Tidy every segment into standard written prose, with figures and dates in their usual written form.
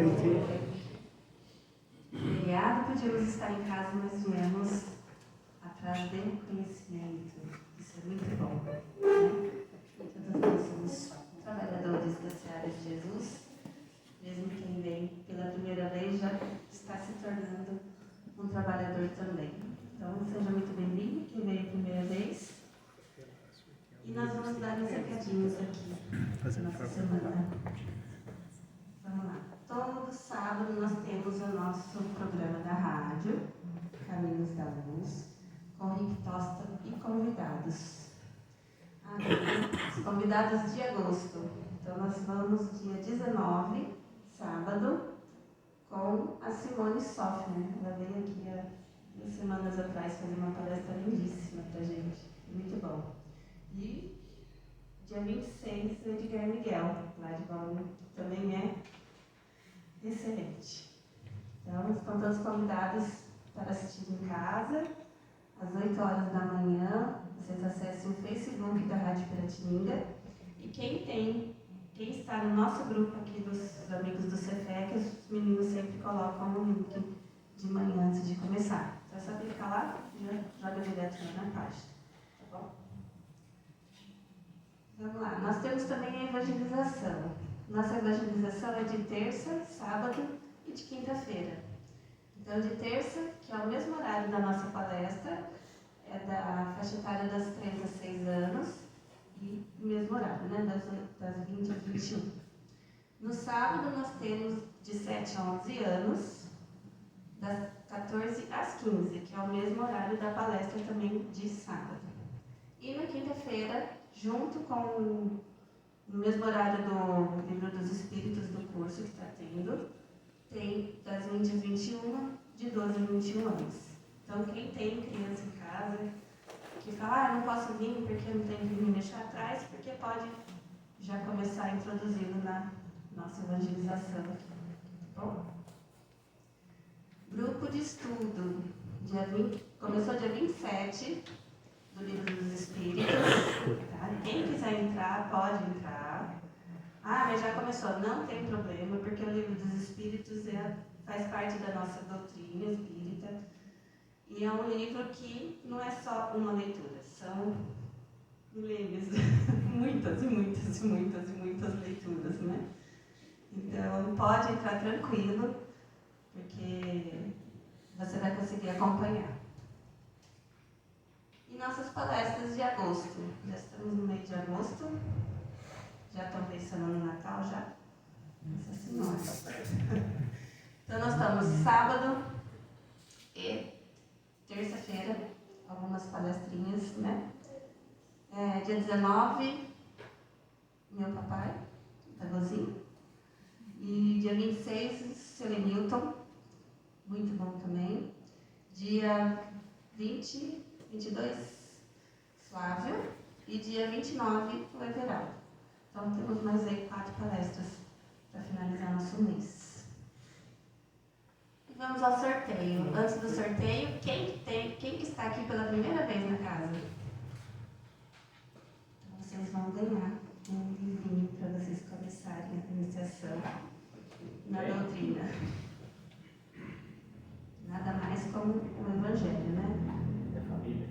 noite. Obrigada, podíamos estar em casa, mas viemos atrás de conhecimento. Isso é muito bom. Né? Todos nós somos trabalhadores da Seara de Jesus. Mesmo quem vem pela primeira vez já está se tornando um trabalhador também. Então, seja muito bem-vindo, quem veio a primeira vez. E nós vamos dar uns recadinhos aqui nessa semana. Vamos lá. Todo sábado nós temos o nosso programa da rádio, Caminhos da Luz, com Rick Tosta e convidados. Os convidados de agosto. Então nós vamos dia 19, sábado, com a Simone Sofner. Ela veio aqui há 2 semanas atrás fazer uma palestra lindíssima pra gente. Muito bom. E dia 26, o Edgar Miguel, lá de Bauru, também é excelente. Então, estão todos convidados para assistir em casa, às 8 horas da manhã. Vocês acessem o Facebook da Rádio Piratininga. E quem está no nosso grupo aqui dos amigos do Cefec, os meninos sempre colocam o link de manhã antes de começar. Então é só clicar lá e já joga direto na página. Tá bom? Vamos lá. Nós temos também a evangelização. Nossa evangelização é de terça, sábado e de quinta-feira. Então, de terça, que é o mesmo horário da nossa palestra, é da faixa etária das 3 a 6 anos, e o mesmo horário, né? Das 20 às 21. No sábado, nós temos de 7 a 11 anos, das 14 às 15, que é o mesmo horário da palestra também de sábado. E na quinta-feira, junto com no mesmo horário do Livro dos Espíritos do curso que está tendo, tem das 20 às 21, de 12 a 21 anos. Então, quem tem criança em casa, que fala, não posso vir porque não tenho que me deixar atrás, porque pode já começar introduzindo na nossa evangelização aqui. Tá bom? Grupo de estudo, começou dia 27, do Livro dos Espíritos. Tá? Quem quiser entrar, pode entrar. Mas já começou. Não tem problema, porque o Livro dos Espíritos faz parte da nossa doutrina espírita. E é um livro que não é só uma leitura, são milênios, muitas e muitas e muitas e muitas leituras, né? Então, pode entrar tranquilo, porque você vai conseguir acompanhar. E nossas palestras de agosto. Já estamos no mês de agosto. Já estão pensando no Natal já? Nossa Senhora. Então nós estamos sábado e terça-feira, algumas palestrinhas, né? Dia 19, meu papai, Tagozinho. E dia 26, Selenilton, muito bom também. Dia 22, Flávio. E dia 29, o Everaldo. Então, temos mais aí 4 palestras para finalizar nosso mês. E vamos ao sorteio. Antes do sorteio, quem está aqui pela primeira vez na casa? Então, vocês vão ganhar um livrinho para vocês começarem a iniciação na doutrina. Nada mais como o Evangelho, né? É família.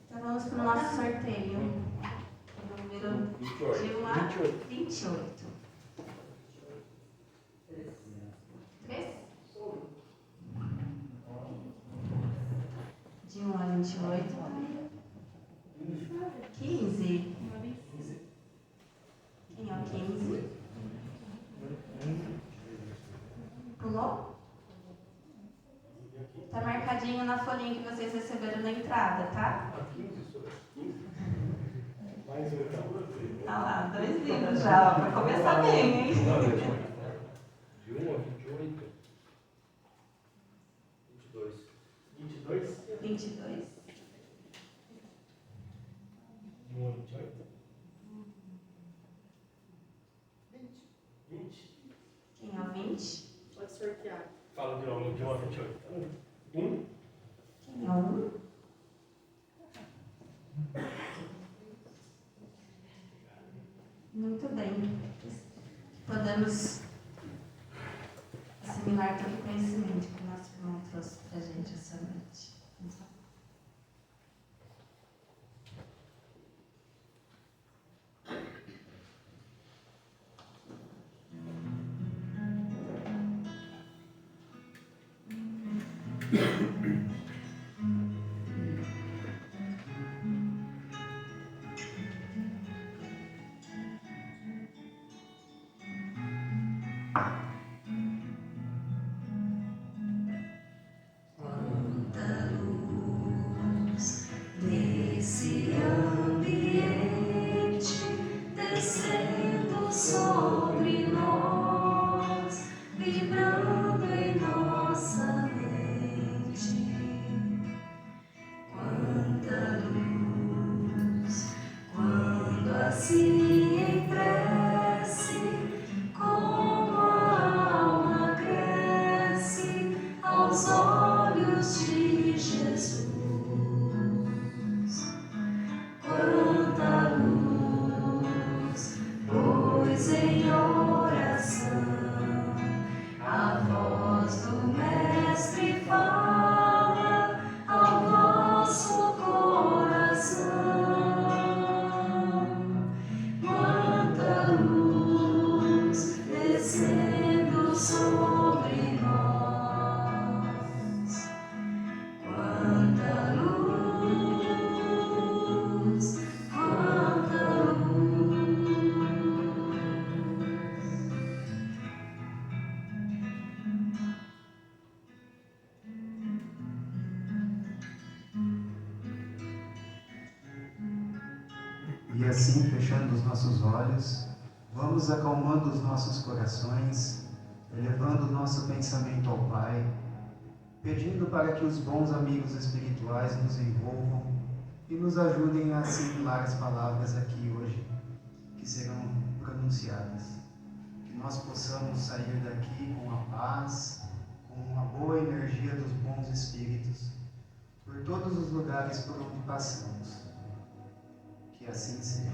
Então vamos para o nosso sorteio. O número de 1 a 28. 3? De 1 a 28. 15. Quem é o 15? Pulou? Está marcadinho na folhinha que vocês receberam na entrada, tá? Mais um então. Olha lá, 2 livros já, para começar bem, hein? De 1 a 28. 22. 22? 22. De 1 a 28. 20. Quem é o 20? Pode sortear. Fala de 1 a 28. 1. Quem É um. Muito bem. Podemos assimilar todo o conhecimento que o nosso irmão trouxe para a gente essa noite. Vamos lá. Nesse ambiente, descendo sobre nós, vibrando em nossa mente. Quanta luz, quando assim em prece, como a alma cresce aos olhos de Jesus. Quanta luz, pois em oração a voz do Mestre fala ao nosso coração. Quanta luz descendo sobre nós. Quanta luz, quanta luz. E assim, fechando os nossos olhos, vamos acalmando os nossos corações, elevando o nosso pensamento ao Pai, pedindo para que os bons amigos espirituais nos envolvam e nos ajudem a assimilar as palavras aqui hoje, que serão pronunciadas. Que nós possamos sair daqui com a paz, com a boa energia dos bons espíritos, por todos os lugares por onde passamos. Que assim seja.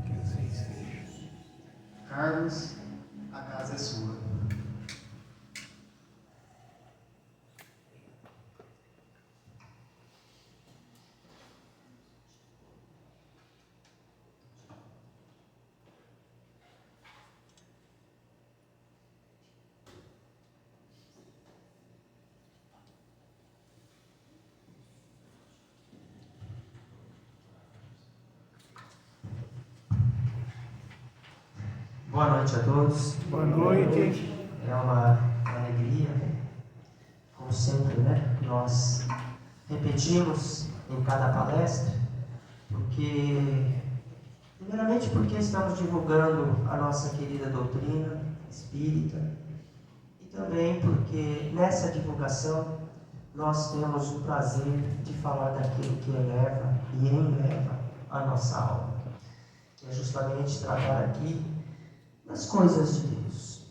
Que assim seja. Carlos, a casa é sua. Boa noite a todos. Boa noite. É uma alegria, como sempre, né? Nós repetimos em cada palestra, primeiramente porque estamos divulgando a nossa querida doutrina espírita, e também porque nessa divulgação nós temos o prazer de falar daquilo que eleva e enleva a nossa alma, que é justamente tratar aqui das coisas de Deus.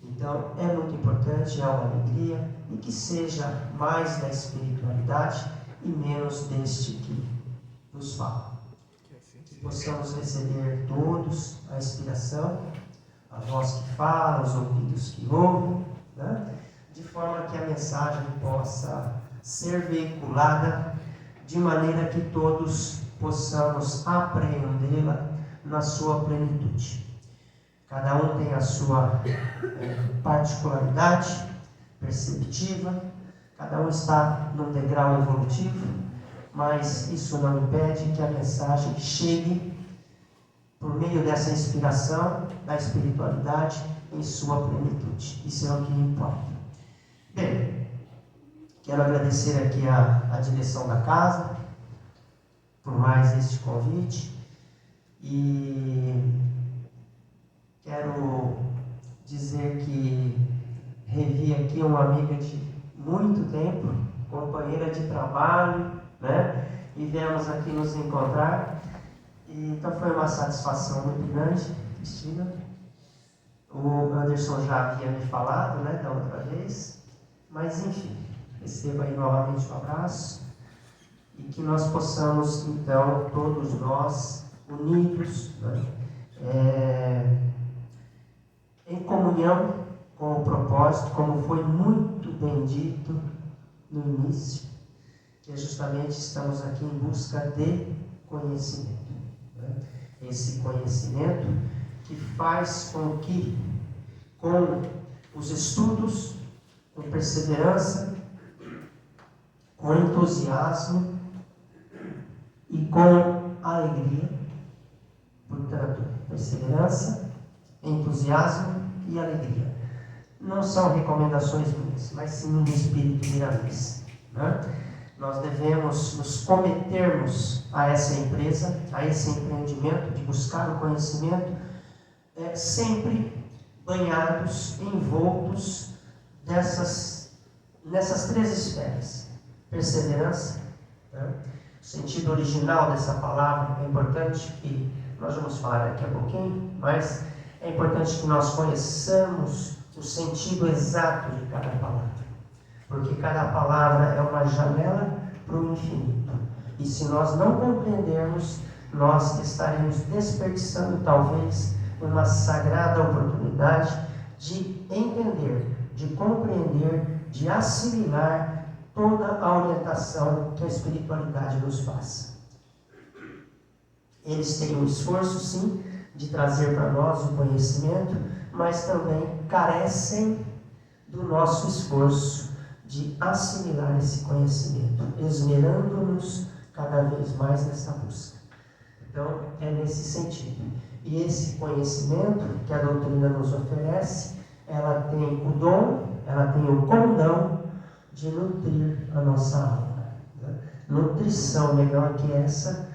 Então é muito importante, é uma alegria, e que seja mais da espiritualidade e menos deste que nos fala. Que possamos receber todos a inspiração, a voz que fala, os ouvidos que ouvem, né? De forma que a mensagem possa ser veiculada de maneira que todos possamos apreendê-la na sua plenitude. Cada um tem a sua particularidade perceptiva, cada um está num degrau evolutivo, mas isso não impede que a mensagem chegue por meio dessa inspiração da espiritualidade em sua plenitude. Isso é o que importa. Bem, quero agradecer aqui a direção da casa por mais este convite e quero dizer que revi aqui uma amiga de muito tempo, companheira de trabalho, né? E viemos aqui nos encontrar. E, então foi uma satisfação muito grande, Cristina. O Anderson já havia me falado, né, da outra vez, mas enfim, Receba aí novamente o abraço e que nós possamos, então, todos nós, unidos, né, em comunhão com o propósito, como foi muito bem dito no início, que justamente estamos aqui em busca de conhecimento. Né? Esse conhecimento que faz com que, com os estudos, com perseverança, com entusiasmo e com alegria, portanto, perseverança, entusiasmo e alegria. Não são recomendações minhas, mas sim do Espírito Miramês. Né? Nós devemos nos cometermos a essa empresa, a esse empreendimento de buscar o conhecimento, sempre banhados, envoltos nessas três esferas. Perseverança, né? O sentido original dessa palavra é importante, que nós vamos falar daqui a pouquinho, mas é importante que nós conheçamos o sentido exato de cada palavra, porque cada palavra é uma janela para o infinito, e se nós não compreendermos, nós estaremos desperdiçando talvez uma sagrada oportunidade de entender, de compreender, de assimilar toda a orientação que a espiritualidade nos faz. Eles têm um esforço, sim, de trazer para nós o conhecimento, mas também carecem do nosso esforço de assimilar esse conhecimento, esmerando-nos cada vez mais nessa busca. Então, é nesse sentido. E esse conhecimento que a doutrina nos oferece, ela tem o dom, ela tem o condão de nutrir a nossa alma. Né? Nutrição melhor que essa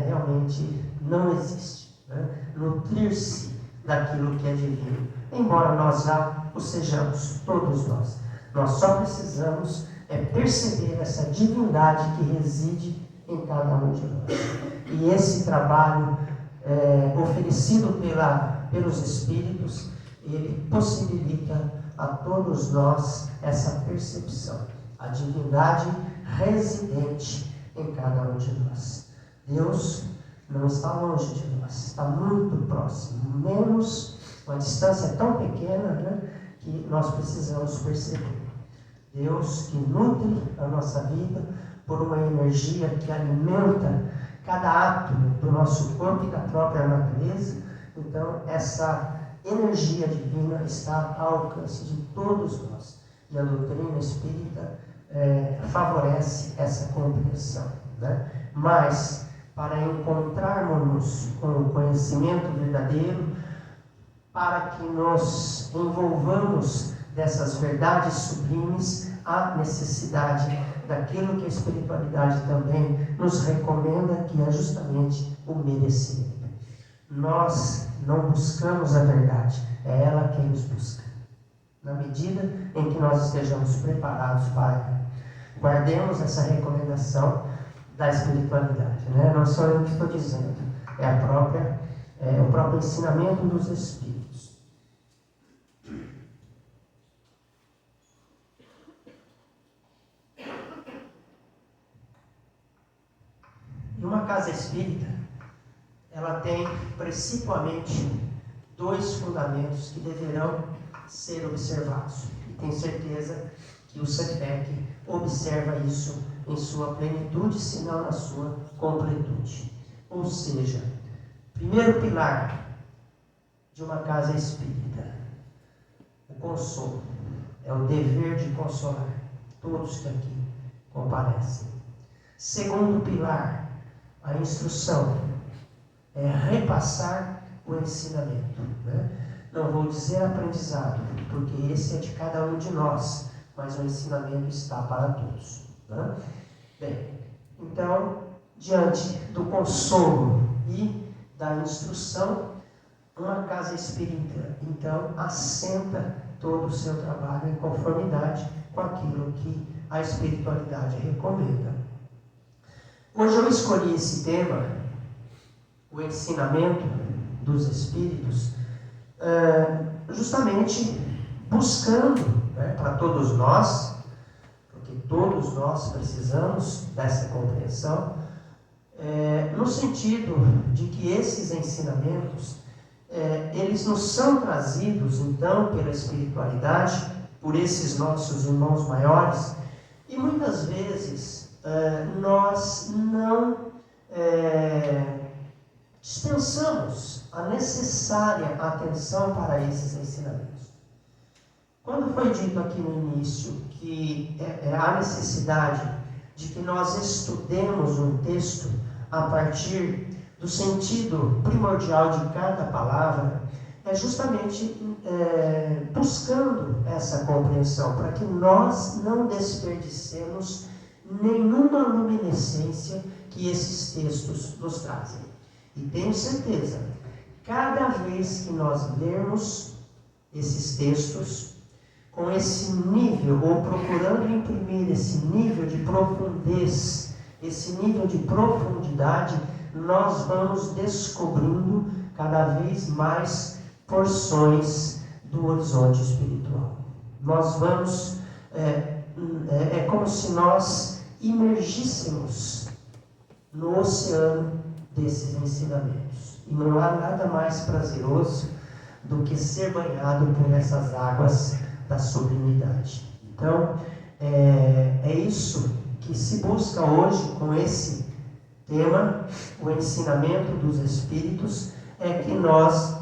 realmente não existe. Né? Nutrir-se daquilo que é divino, embora nós já o sejamos, todos nós. Nós só precisamos perceber essa divindade que reside em cada um de nós. E esse trabalho oferecido pelos Espíritos, ele possibilita a todos nós essa percepção, a divindade residente em cada um de nós. Deus não está longe de nós, está muito próximo, menos uma distância tão pequena, né, que nós precisamos perceber. Deus que nutre a nossa vida por uma energia que alimenta cada átomo do nosso corpo e da própria natureza. Então, essa energia divina está ao alcance de todos nós. E a doutrina espírita favorece essa compreensão. Né? Mas, para encontrarmos com o conhecimento verdadeiro, para que nos envolvamos dessas verdades sublimes, há necessidade daquilo que a espiritualidade também nos recomenda, que é justamente o merecimento. Nós não buscamos a verdade, é ela quem nos busca. Na medida em que nós estejamos preparados para ela. Guardemos essa recomendação da espiritualidade, né? Não sou eu que estou dizendo, é o próprio ensinamento dos Espíritos. E uma casa espírita, ela tem principalmente dois fundamentos que deverão ser observados. E tenho certeza que o CEPEC observa isso em sua plenitude, se não na sua completude. Ou seja, primeiro pilar de uma casa espírita, o consolo, é o dever de consolar todos que aqui comparecem. Segundo pilar, a instrução, é repassar o ensinamento. Né? Não vou dizer aprendizado, porque esse é de cada um de nós, mas o ensinamento está para todos. Né? Bem, então, diante do consolo e da instrução, uma casa espírita, então, assenta todo o seu trabalho em conformidade com aquilo que a espiritualidade recomenda. Hoje eu escolhi esse tema, o ensinamento dos Espíritos, justamente buscando, né, para todos nós, porque todos nós precisamos dessa compreensão, no sentido de que esses ensinamentos, eles nos são trazidos, então, pela espiritualidade, por esses nossos irmãos maiores, e muitas vezes nós não dispensamos a necessária atenção para esses ensinamentos. Quando foi dito aqui no início que há necessidade de que nós estudemos um texto a partir do sentido primordial de cada palavra, é justamente buscando essa compreensão, para que nós não desperdicemos nenhuma luminescência que esses textos nos trazem. E tenho certeza, cada vez que nós lermos esses textos, com esse nível, ou procurando imprimir esse nível de profundez, esse nível de profundidade, nós vamos descobrindo cada vez mais porções do horizonte espiritual. Nós vamos, é como se nós imergíssemos no oceano desses ensinamentos. E não há nada mais prazeroso do que ser banhado por essas águas da sublimidade. Então, é isso que se busca hoje com esse tema, o ensinamento dos Espíritos, é que nós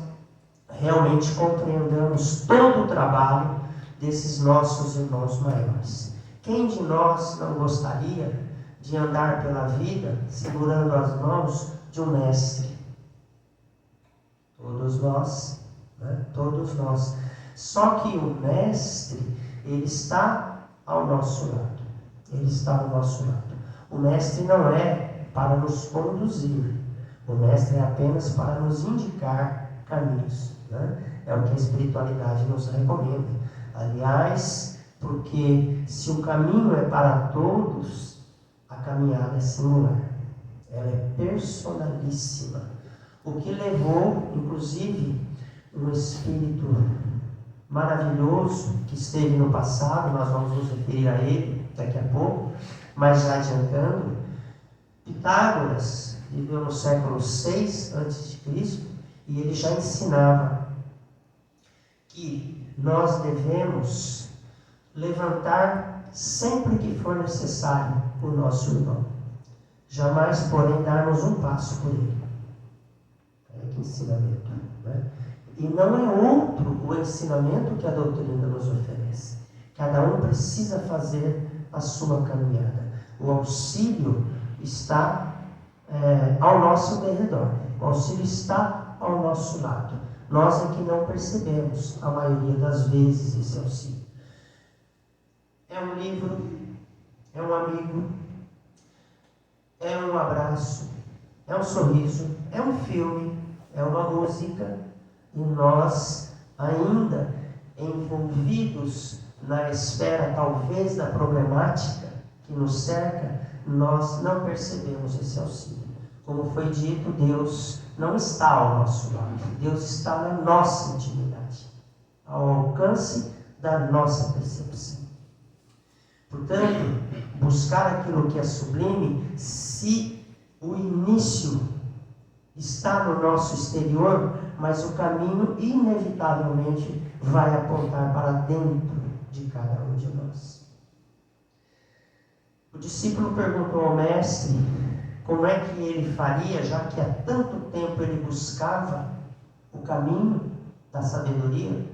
realmente compreendamos todo o trabalho desses nossos irmãos maiores. Quem de nós não gostaria de andar pela vida segurando as mãos de um mestre? Todos nós, né? Todos nós. Só que o mestre, ele está ao nosso lado. Ele está ao nosso lado. O mestre não é para nos conduzir. O mestre é apenas para nos indicar caminhos, né? É o que a espiritualidade nos recomenda. Aliás, porque se o caminho é para todos, a caminhada é singular. Ela é personalíssima. O que levou, inclusive, um espírito maravilhoso que esteve no passado, nós vamos nos referir a ele daqui a pouco, mas já adiantando, Pitágoras viveu no século VI a.C. e ele já ensinava que nós devemos levantar sempre que for necessário o nosso irmão, jamais, porém, darmos um passo por ele. Que ensinamento, né? E não é outro o ensinamento que a doutrina nos oferece. Cada um precisa fazer a sua caminhada. O auxílio está ao nosso derredor. O auxílio está ao nosso lado. Nós é que não percebemos, a maioria das vezes, esse auxílio. É um livro, é um amigo, é um abraço, é um sorriso, é um filme, é uma música, e nós, ainda envolvidos na esfera, talvez, da problemática que nos cerca, nós não percebemos esse auxílio. Como foi dito, Deus não está ao nosso lado. Deus está na nossa intimidade, ao alcance da nossa percepção. Portanto, buscar aquilo que é sublime, se o início está no nosso exterior, mas o caminho inevitavelmente vai apontar para dentro de cada um de nós. O discípulo perguntou ao mestre como é que ele faria, já que há tanto tempo ele buscava o caminho da sabedoria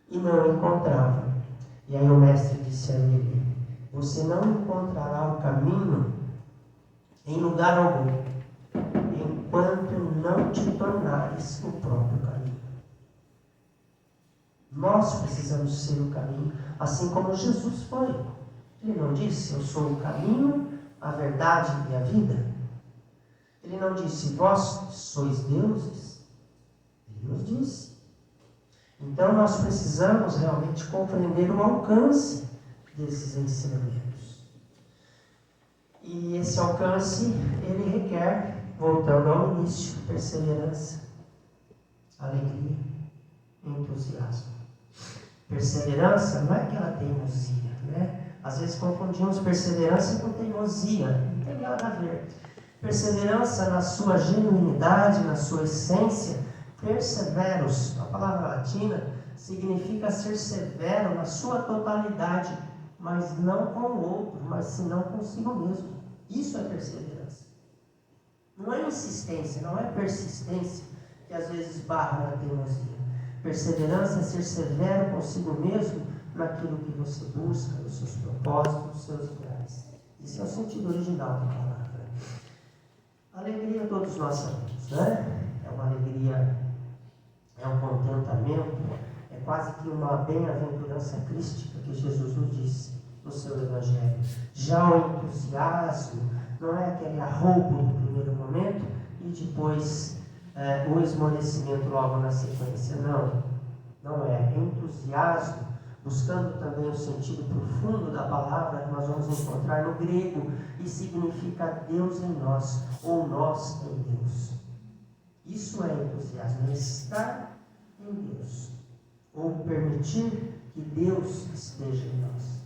e não encontrava. E aí o mestre disse a ele: você não encontrará o caminho em lugar algum, enquanto não te tornares o próprio caminho. Nós precisamos ser o caminho, assim como Jesus foi. Ele não disse: eu sou o caminho, a verdade e a vida. Ele não disse: vós sois deuses. Ele nos disse. Então nós precisamos realmente compreender o alcance desses ensinamentos. E esse alcance, ele requer, voltando ao início, perseverança, alegria, entusiasmo. Perseverança não é aquela teimosia, né? Às vezes confundimos perseverança com teimosia. Não tem nada a ver. Perseverança na sua genuinidade, na sua essência. Perseveros, a palavra latina, significa ser severo na sua totalidade, mas não com o outro, mas senão consigo mesmo. Isso é perseverança. Não é insistência, não é persistência que às vezes barra na teimosia. Perseverança é ser severo consigo mesmo naquilo que você busca, nos seus propósitos, nos seus ideais. Esse é o sentido original da palavra. Alegria todos nós sabemos, né? É uma alegria, é um contentamento, é quase que uma bem-aventurança crística que Jesus nos disse no seu Evangelho. Já o entusiasmo não é aquele arroubo no primeiro momento e depois o esmorecimento logo na sequência. Não é. Entusiasmo, buscando também o sentido profundo da palavra que nós vamos encontrar no grego, e significa Deus em nós, ou nós em Deus. Isso é entusiasmo, é estar em Deus, ou permitir que Deus esteja em nós.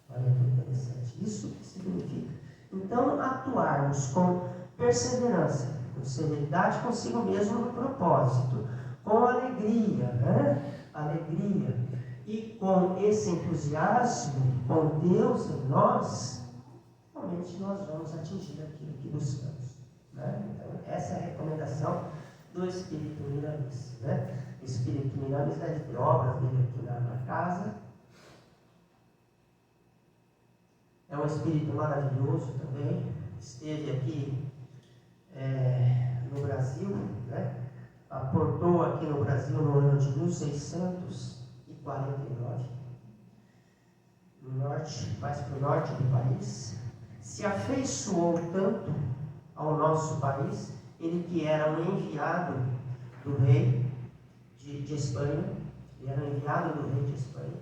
Olha que interessante, isso que significa. Então, atuarmos com perseverança, com serenidade consigo mesmo no propósito, com alegria, né? Alegria, e com esse entusiasmo, com Deus em nós, realmente nós vamos atingir aquilo que buscamos, né? Então, essa é a recomendação do Espírito Miramis, né? O Espírito Miramis de obra veio aqui na casa. É um espírito maravilhoso também. Esteve aqui no Brasil, né? Aportou aqui no Brasil no ano de 1649, no norte, mais para o norte do país. Se afeiçoou tanto ao nosso país, ele que era um enviado do rei de Espanha, ele era um enviado do rei de Espanha,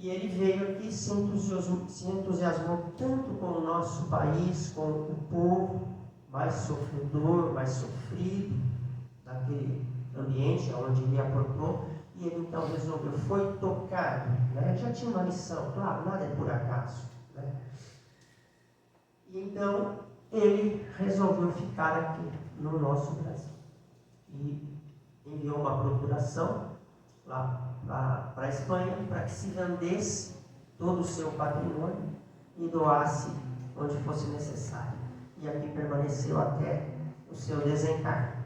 e ele veio aqui, se entusiasmou tanto com o nosso país, com o povo mais sofredor, mais sofrido daquele ambiente onde ele aportou, e ele então resolveu, foi tocado, né? Já tinha uma missão, claro, nada é por acaso, né? E então ele resolveu ficar aqui no nosso Brasil e enviou uma procuração lá para a Espanha, para que se vendesse todo o seu patrimônio e doasse onde fosse necessário. E aqui permaneceu até o seu desencarne.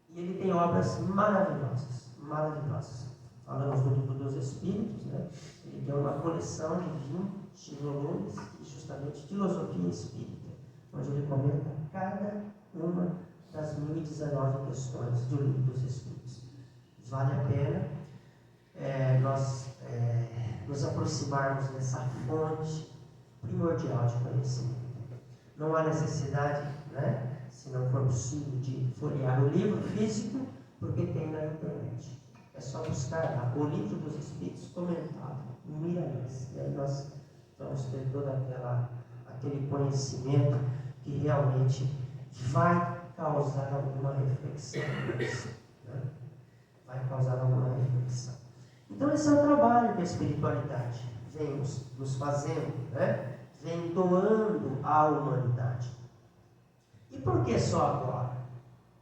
E ele tem obras maravilhosas, maravilhosas. Falamos do Livro dos Espíritos, né? Ele tem uma coleção de 20 volumes, justamente Filosofia Espírita, onde ele comenta cada uma das 1019 questões do Livro dos Espíritos. Vale a pena nós nos aproximarmos dessa fonte primordial de conhecimento. Não há necessidade, né, se não for possível, de folhear o livro físico, porque tem na internet. É só buscar lá o Livro dos Espíritos comentado, Miramis. E aí nós vamos ter todo aquele conhecimento que realmente vai causar alguma reflexão. Né? Vai causar alguma reflexão. Então esse é o trabalho que a espiritualidade vem nos fazendo, né? Vem doando à humanidade. E por que só agora?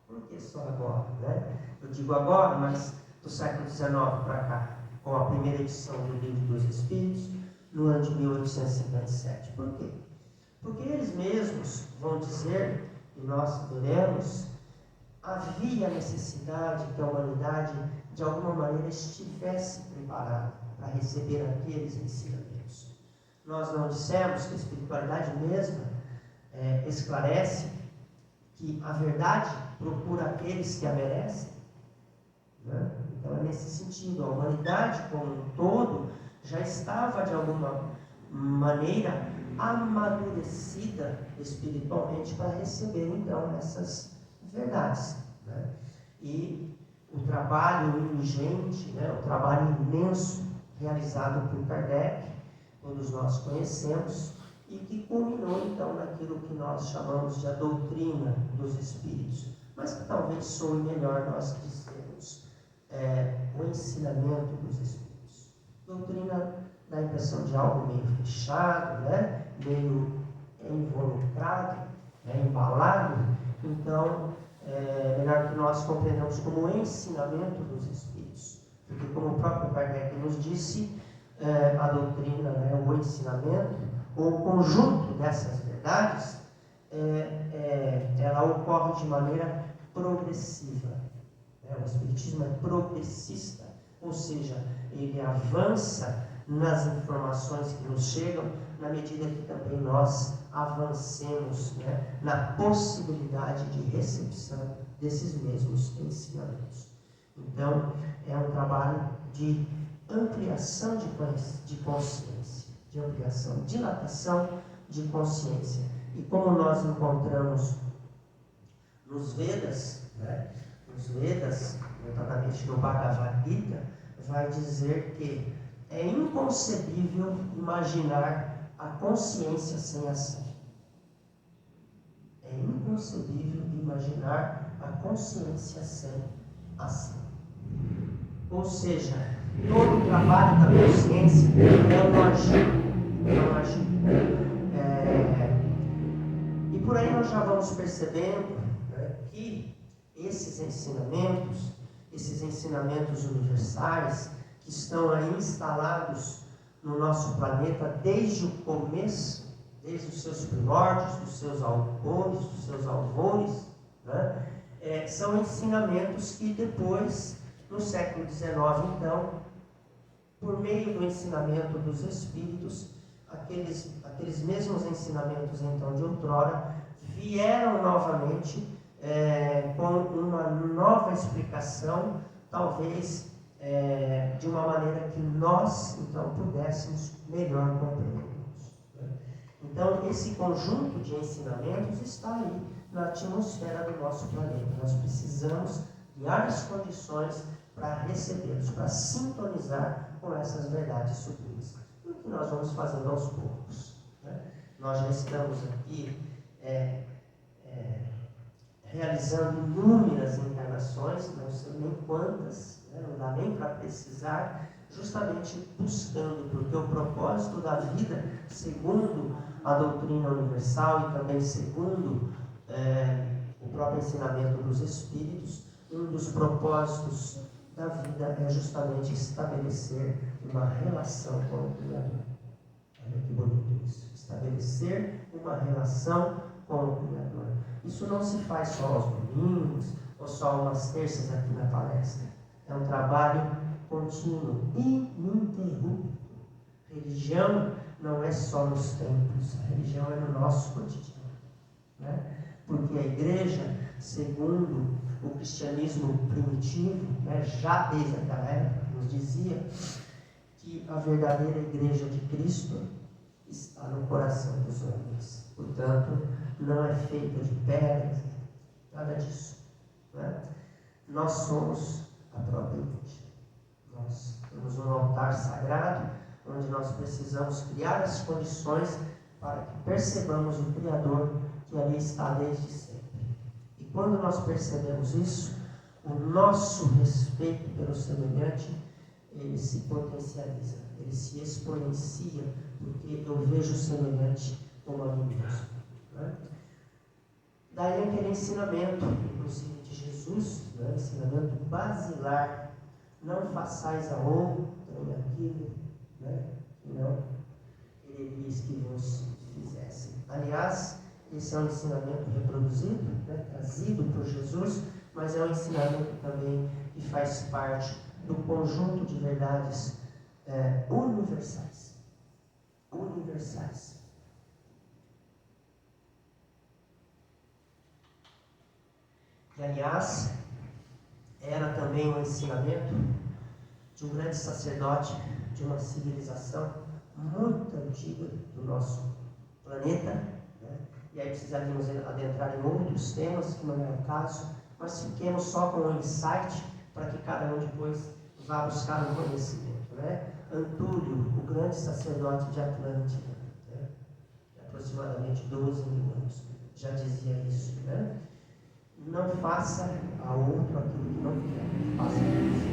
Por que só agora? Né? Eu digo agora, mas do século XIX para cá, com a primeira edição do Livro dos Espíritos, no ano de 1857. Por quê? Porque eles mesmos vão dizer, e nós veremos, havia necessidade que a humanidade, de alguma maneira, estivesse preparada para receber aqueles ensinamentos. Nós não dissemos que a espiritualidade mesma esclarece que a verdade procura aqueles que a merecem? Né? Então é nesse sentido, a humanidade como um todo já estava de alguma maneira amadurecida espiritualmente para receber então essas verdades, né? E o trabalho ingente, né, o trabalho imenso realizado por Kardec, todos nós conhecemos, e que culminou então naquilo que nós chamamos de a doutrina dos Espíritos, mas que talvez soe melhor nós dizermos o ensinamento dos Espíritos. Doutrina dá a impressão de algo meio fechado, né? Meio involucrado, né? Embalado. Então, é melhor que nós compreendamos como ensinamento dos Espíritos. Porque, como o próprio Kardec nos disse, a doutrina, né? O ensinamento, ou o conjunto dessas verdades, ela ocorre de maneira progressiva. O Espiritismo é progressista, ou seja, ele avança nas informações que nos chegam na medida que também nós avancemos, né, na possibilidade de recepção desses mesmos ensinamentos. Então, é um trabalho de ampliação de consciência, de ampliação, dilatação de consciência. E como nós encontramos nos Vedas, né, nos Vedas, notadamente no Bhagavad Gita, vai dizer que é inconcebível imaginar a consciência sem ação. É inconcebível imaginar a consciência sem ação. Ou seja, todo o trabalho da consciência é um agir. E por aí nós já vamos percebendo, né, que esses ensinamentos universais, que estão aí instalados no nosso planeta desde o começo, desde os seus primórdios, dos seus alvores, né? São ensinamentos que depois, no século XIX, então, por meio do ensinamento dos Espíritos, aqueles mesmos ensinamentos, então, de outrora, vieram novamente com uma nova explicação, talvez de uma maneira que nós, então, pudéssemos melhor compreendê-los. Então, esse conjunto de ensinamentos está aí na atmosfera do nosso planeta. Nós precisamos criar as condições para recebê-los, para sintonizar com essas verdades sublimes. E o que nós vamos fazendo aos poucos, né? Nós já estamos aqui realizando inúmeras encarnações, não sei nem quantas, né? Não dá nem para precisar, justamente buscando, porque o propósito da vida, segundo a doutrina universal e também segundo o próprio ensinamento dos Espíritos, um dos propósitos da vida é justamente estabelecer uma relação com o Criador. Olha que bonito isso, estabelecer uma relação com o Criador. Isso não se faz só aos domingos, ou só umas terças aqui na palestra. É um trabalho contínuo, ininterrupto. Religião não é só nos templos, a religião é no nosso cotidiano, né? Porque a igreja, segundo o cristianismo primitivo, né, já desde aquela época, nos dizia que a verdadeira igreja de Cristo está no coração dos homens. Portanto, não é feita de pedras, nada disso, né? Nós somos a própria igreja. Nós temos um altar sagrado, onde nós precisamos criar as condições para que percebamos o Criador que ali está desde sempre. E quando nós percebemos isso, o nosso respeito pelo semelhante, ele se potencializa, ele se exponencia, porque eu vejo o semelhante como a mim mesmo, né? Daí aquele ensinamento, inclusive de Jesus, né? Ensinamento basilar: não façais a outro aquilo, né, que não ele diz que vos fizessem. Aliás, esse é um ensinamento reproduzido, né, trazido por Jesus, mas é um ensinamento também que faz parte do conjunto de verdades universais. Universais. E, aliás, era também um ensinamento de um grande sacerdote de uma civilização muito antiga do nosso planeta, né? E aí precisaríamos adentrar em outros temas, que não é o caso, mas fiquemos só com um insight para que cada um depois vá buscar um conhecimento, né? Antúlio, o grande sacerdote de Atlântida, né? De aproximadamente 12 mil anos, já dizia isso, né? Não faça a outro aquilo que não quer, faça a você.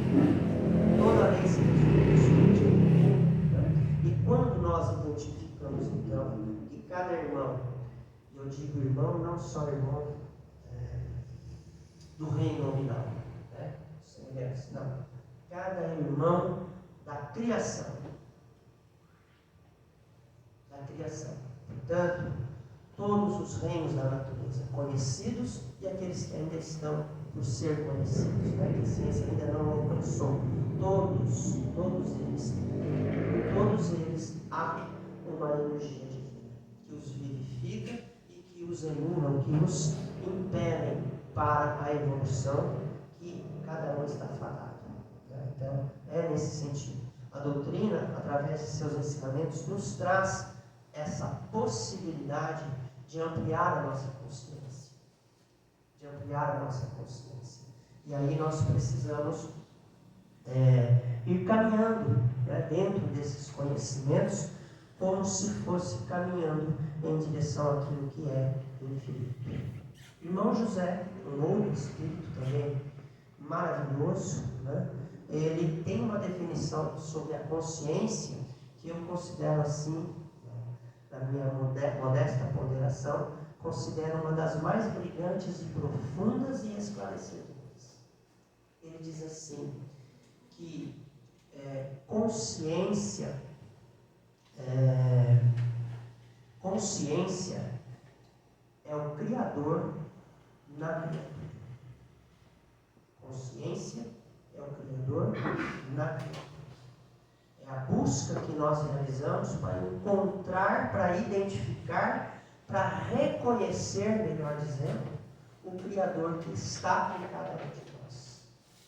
Toda vez que Jesus discute nós identificamos então que cada irmão, e eu digo irmão, não só irmão do reino nominal, né? Semelhança, não. Cada irmão da criação. Da criação. Portanto, todos os reinos da natureza, conhecidos e aqueles que ainda estão por ser conhecidos, né? Que a ciência ainda não alcançou. Todos eles há uma energia divina que os vivifica e que os animam, que os impelem para a evolução que cada um está fadado. Né? Então, é nesse sentido. A doutrina, através de seus ensinamentos, nos traz essa possibilidade de ampliar a nossa consciência. De ampliar a nossa consciência. E aí nós precisamos ir caminhando, né, dentro desses conhecimentos, como se fosse caminhando em direção àquilo que é infinito. Irmão José, um outro espírito também maravilhoso, né, ele tem uma definição sobre a consciência que eu considero assim, na minha modesta ponderação, considero uma das mais brilhantes e profundas e esclarecedoras. Ele diz assim, que consciência é o Criador na criatura. Consciência é o Criador na criatura. É a busca que nós realizamos para encontrar, para identificar, para reconhecer, melhor dizendo, o Criador que está em cada um de nós.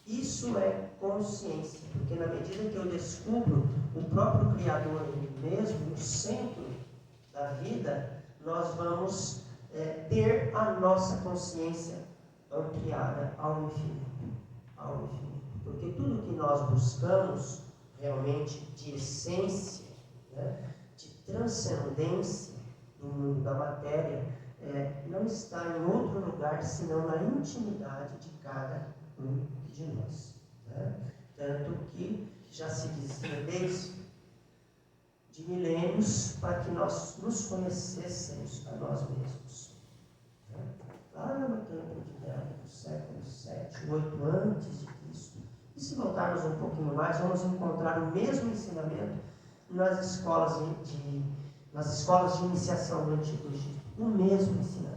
Isso é consciência, porque na medida que eu descubro o próprio Criador em mim mesmo, no centro da vida, nós vamos ter a nossa consciência ampliada ao infinito. Ao infinito. Porque tudo que nós buscamos realmente de essência, né, de transcendência do mundo da matéria, não está em outro lugar senão na intimidade de cada um de nós. Né? Tanto que já se dizia desde de milênios para que nós nos conhecêssemos a nós mesmos. Né? Lá no tempo de Delphi, do século VII, 8 antes de Cristo. E se voltarmos um pouquinho mais, vamos encontrar o mesmo ensinamento nas escolas de iniciação do Antigo Egito. O mesmo ensinamento.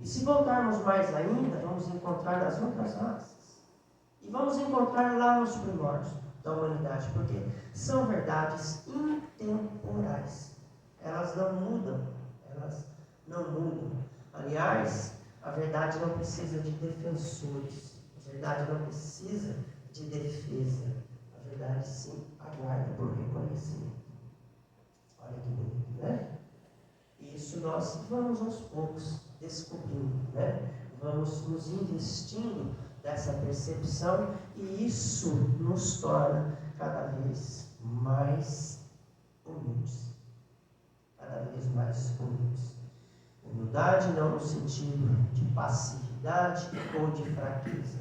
E se voltarmos mais ainda, vamos encontrar nas outras raças. E vamos encontrar lá nos primórdios da humanidade, porque são verdades intemporais. Elas não mudam. Aliás, a verdade não precisa de defensores. A verdade não precisa de defesa. A verdade, sim, aguarda por reconhecimento. Olha que bonito, né? E isso nós vamos aos poucos descobrindo, né? Vamos nos investindo dessa percepção e isso nos torna cada vez mais humildes. Cada vez mais humildes. Humildade não no sentido de passividade ou de fraqueza.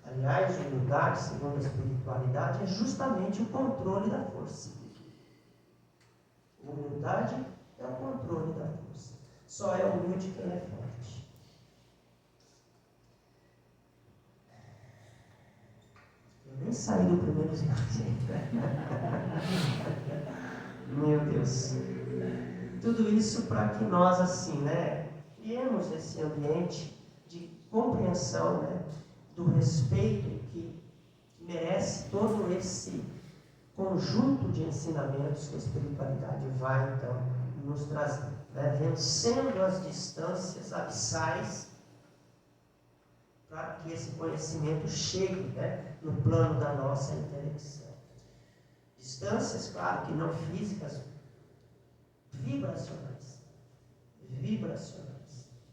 Aliás, humildade, segundo a espiritualidade, é justamente o controle da força. Humildade é o controle da força. Só é humilde quem é forte. Eu nem saí do primeiro slide. Meu Deus. Tudo isso para que nós, assim, né, criemos esse ambiente de compreensão, né, do respeito que merece todo esse conjunto de ensinamentos que a espiritualidade vai, então, nos trazer, né, vencendo as distâncias abissais para que esse conhecimento chegue, né, no plano da nossa intelecção. Distâncias, claro que não físicas, vibracionais.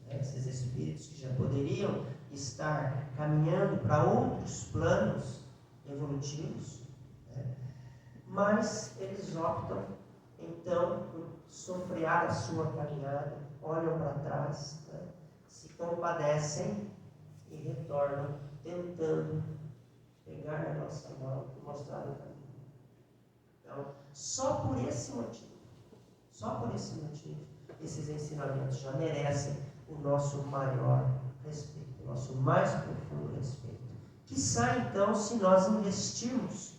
Né? Esses espíritos que já poderiam estar caminhando para outros planos evolutivos, né? Mas eles optam, então, por sofrear a sua caminhada, olham para trás, né? Se compadecem e retornam, tentando pegar na nossa mão e mostrar o caminho. Então, só por esse motivo, Só por esse motivo, esses ensinamentos já merecem o nosso maior respeito, o nosso mais profundo respeito. Quiçá, então, se nós investirmos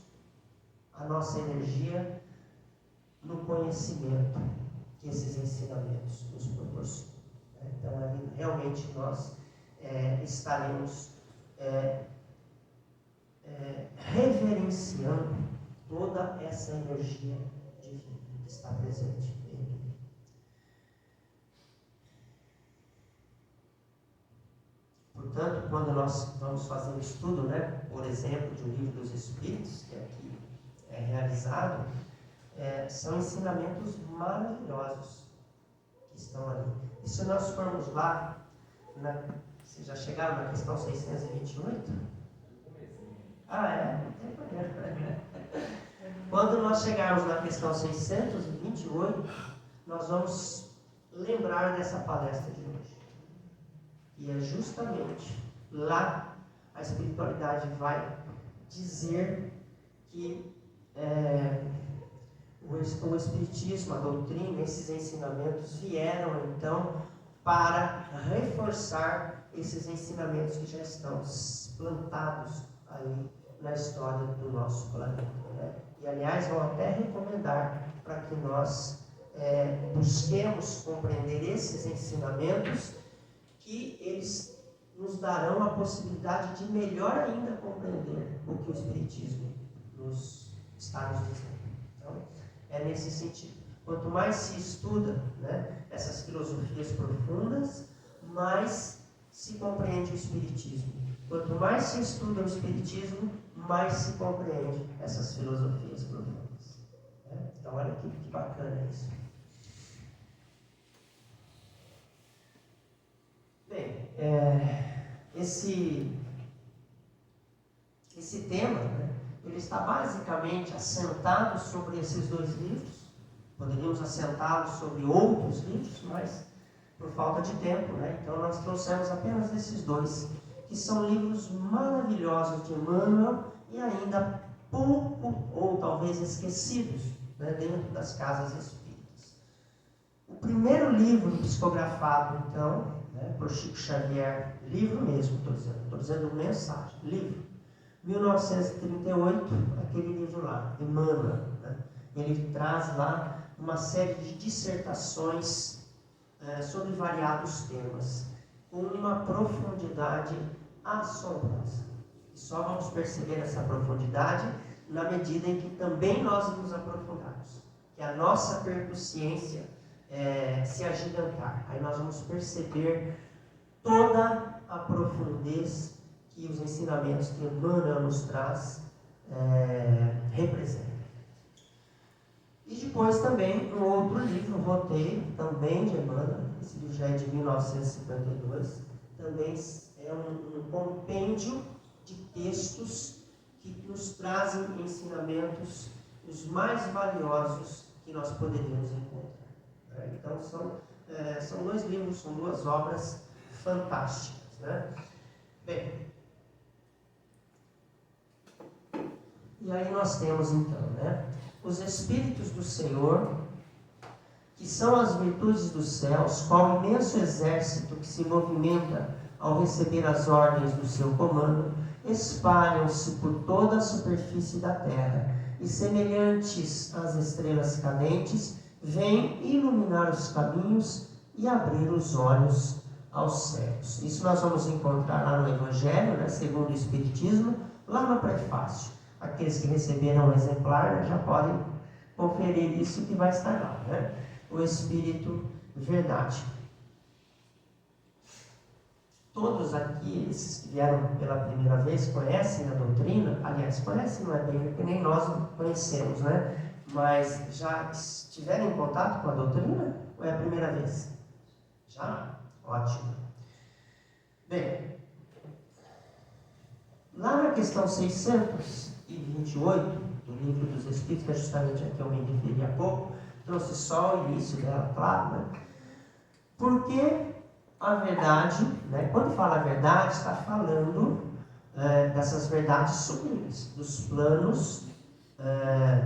a nossa energia no conhecimento que esses ensinamentos nos proporcionam. Então, aí, realmente, nós estaremos reverenciando toda essa energia divina que está presente em mim. Portanto, quando nós vamos fazer um estudo, por exemplo, de um livro dos Espíritos, que aqui é realizado, são ensinamentos maravilhosos que estão ali. E se nós formos lá, vocês já chegaram na questão 628? Não tem problema. Quando nós chegarmos na questão 628, nós vamos lembrar dessa palestra de hoje. E é justamente lá a espiritualidade vai dizer que o Espiritismo, a doutrina, esses ensinamentos vieram então para reforçar esses ensinamentos que já estão plantados aí na história do nosso planeta. E aliás, vão até recomendar para que nós busquemos compreender esses ensinamentos, que eles nos darão a possibilidade de melhor ainda compreender o que o Espiritismo nos está nos dizendo. Então, é nesse sentido. Quanto mais se estuda essas filosofias profundas, mais se compreende o Espiritismo. Quanto mais se estuda o Espiritismo, mais se compreende essas filosofias profundas. Então, olha que bacana isso. Bem, esse tema, ele está basicamente assentado sobre esses dois livros. Poderíamos assentá-los sobre outros livros, mas por falta de tempo, então nós trouxemos apenas esses dois, que são livros maravilhosos de Emmanuel e ainda pouco ou talvez esquecidos dentro das casas espíritas. O primeiro livro psicografado, então, por Chico Xavier, livro mesmo, estou dizendo mensagem, livro, 1938, aquele livro lá, Emmanuel, ele traz lá uma série de dissertações sobre variados temas, com uma profundidade assombrosa. E só vamos perceber essa profundidade na medida em que também nós nos aprofundarmos, que a nossa percussiência se agigantar. Aí nós vamos perceber toda a profundez que os ensinamentos que Emmanuel nos traz representam. E depois também um outro livro, um roteiro, também de Emmanuel, esse livro já é de 1952, também é um compêndio de textos que nos trazem ensinamentos os mais valiosos que nós poderíamos encontrar. Então são dois livros, são duas obras fantásticas. Bem, e aí nós temos então, os Espíritos do Senhor, que são as virtudes dos céus, qual imenso exército que se movimenta ao receber as ordens do seu comando, espalham-se por toda a superfície da terra e, semelhantes às estrelas cadentes, vêm iluminar os caminhos e abrir os olhos aos cegos. Isso nós vamos encontrar lá no Evangelho, segundo o Espiritismo, lá no prefácio. Aqueles que receberam um exemplar já podem conferir isso que vai estar lá. O Espírito Verdade. Todos aqui, esses que vieram pela primeira vez, conhecem a doutrina. Aliás, conhecem não é bem, porque nem nós conhecemos, mas já estiveram em contato com a doutrina? Ou é a primeira vez? Já? Ótimo. Bem, lá na questão 628 do Livro dos Espíritos, que é justamente a que eu me referi há pouco, trouxe só o início dela, claro, porque a verdade, quando fala a verdade, está falando dessas verdades sublimes, dos planos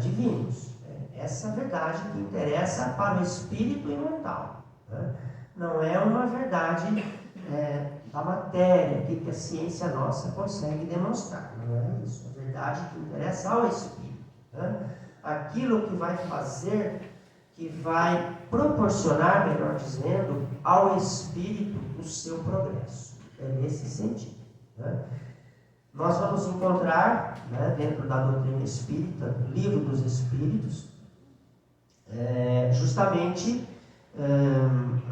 divinos. essa verdade que interessa para o espírito imortal. Né? Não é uma verdade da matéria, que a ciência nossa consegue demonstrar. Não é isso. A verdade que interessa ao espírito. Né? Aquilo que vai fazer, que vai proporcionar, melhor dizendo, ao espírito o seu progresso. É nesse sentido. Né? Nós vamos encontrar, né, dentro da doutrina espírita, Livro dos Espíritos, justamente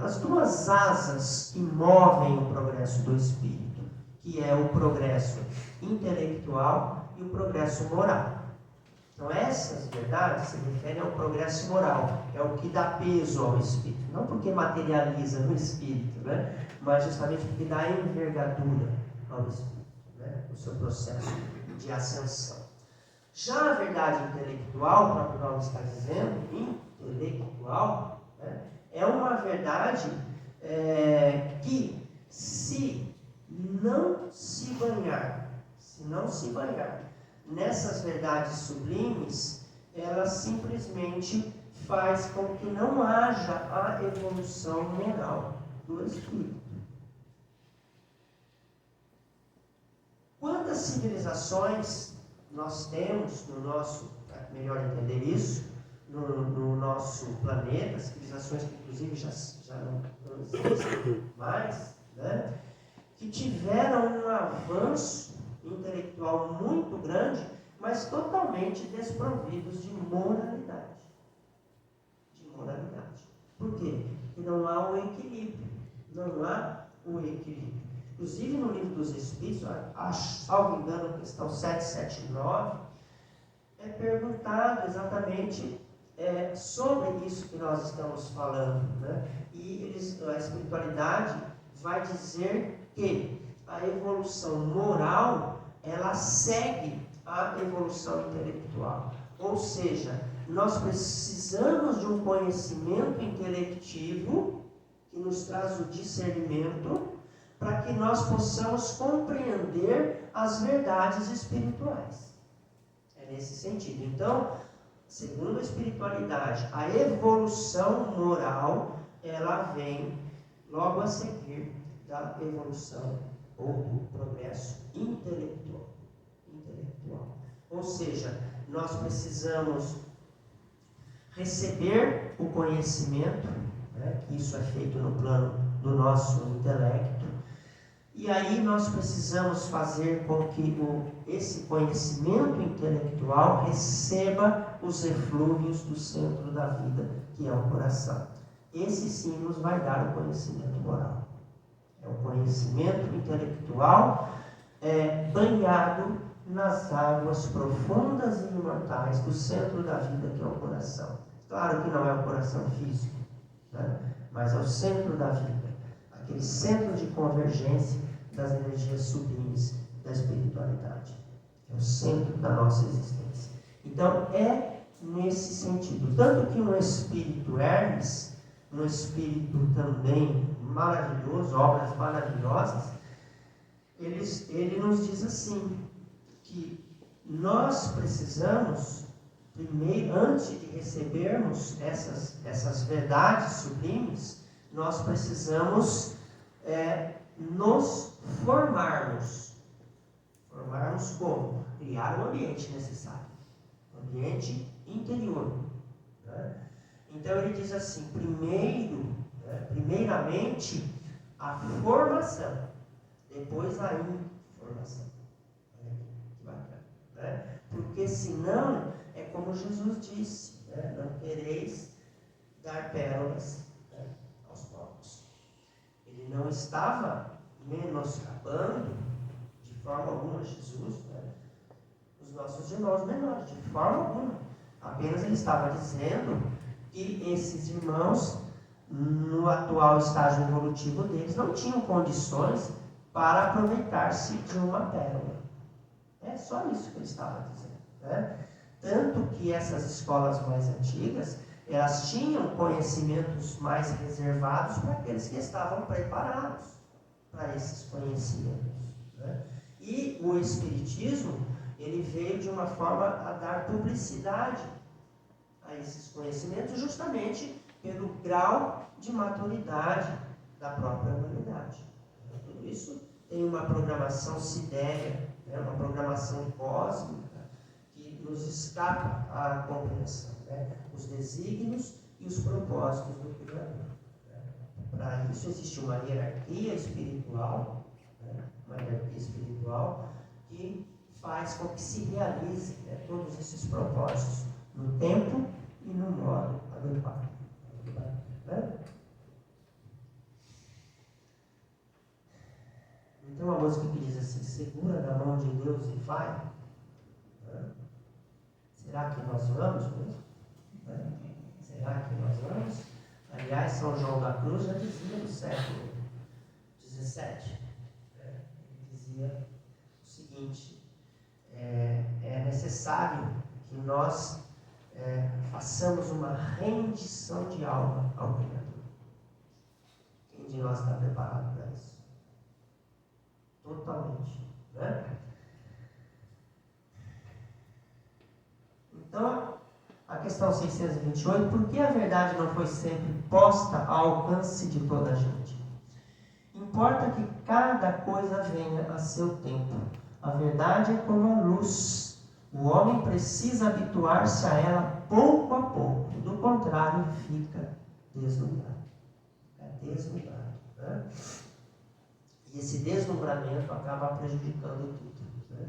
as duas asas que movem o progresso do espírito, que é o progresso intelectual e o progresso moral. Então, essas verdades se referem ao progresso moral, é o que dá peso ao espírito, não porque materializa no espírito, né, mas justamente porque dá envergadura ao espírito, né, o seu processo de ascensão. Já a verdade intelectual, o próprio nome está dizendo, intelectual, né, é uma verdade que, se não se banhar nessas verdades sublimes, ela simplesmente faz com que não haja a evolução moral do espírito. Quantas civilizações nós temos no nosso, melhor entender isso, no nosso planeta, civilizações que inclusive já não existem mais, né, que tiveram um avanço intelectual muito grande, mas totalmente desprovidos de moralidade. Por quê? Porque não há o equilíbrio. Inclusive no Livro dos Espíritos, salvo engano, questão 779, é perguntado exatamente sobre isso que nós estamos falando, né? E a espiritualidade vai dizer que a evolução moral, ela segue a evolução intelectual. Ou seja, nós precisamos de um conhecimento intelectivo que nos traz o discernimento para que nós possamos compreender as verdades espirituais. É nesse sentido. Então, segundo a espiritualidade, a evolução moral, ela vem logo a seguir da evolução ou do progresso intelectual. Ou seja, nós precisamos receber o conhecimento, né, que isso é feito no plano do nosso intelecto, e aí nós precisamos fazer com que esse conhecimento intelectual receba os eflúvios do centro da vida, que é o coração. Esse sim nos vai dar o conhecimento moral. É o conhecimento intelectual banhado nas águas profundas e imortais do centro da vida, que é o coração. Claro que não é o coração físico, né? Mas é o centro da vida, aquele centro de convergência das energias sublimes da espiritualidade. É o centro da nossa existência. Então, é nesse sentido. Tanto que um espírito Hermes, um espírito também maravilhoso, obras maravilhosas, ele nos diz assim, que nós precisamos, primeiro, antes de recebermos essas verdades sublimes, nós precisamos nos formarmos. Formarmos como? Criar o ambiente necessário. O ambiente interior. Né? Então ele diz assim, primeiramente a formação, depois a informação. Olha que bacana. Né? Porque senão, é como Jesus disse, né? Não quereis dar pérolas, né, aos povos. Ele não estava menoscabando de forma alguma Jesus, né, os nossos irmãos menores, de forma alguma. Apenas ele estava dizendo que esses irmãos, no atual estágio evolutivo deles, não tinham condições para aproveitar-se de uma pérola. É só isso que ele estava dizendo. Né? Tanto que essas escolas mais antigas, elas tinham conhecimentos mais reservados para aqueles que estavam preparados para esses conhecimentos. Né? E o Espiritismo, ele veio de uma forma a dar publicidade a a esses conhecimentos justamente pelo grau de maturidade da própria humanidade. Tudo isso tem uma programação sidérea, né, uma programação cósmica que nos escapa à compreensão, né, os desígnios e os propósitos do Criador. Para isso existe uma hierarquia espiritual, né, uma hierarquia espiritual que faz com que se realize, né, todos esses propósitos no tempo e no modo adequado. Né? Então a música que diz assim, segura na mão de Deus e vai. Né? Será que nós vamos mesmo? Né? Será que nós vamos? Aliás, São João da Cruz já dizia no século XVII, né? Ele dizia o seguinte, é necessário que nós façamos uma rendição de alma ao Criador. Quem de nós está preparado para isso? Totalmente. Né? Então, a questão 628, por que a verdade não foi sempre posta ao alcance de toda a gente? Importa que cada coisa venha a seu tempo. A verdade é como a luz. O homem precisa habituar-se a ela pouco a pouco. Do contrário, fica deslumbrado. Fica deslumbrado. Né? E esse deslumbramento acaba prejudicando tudo. Né?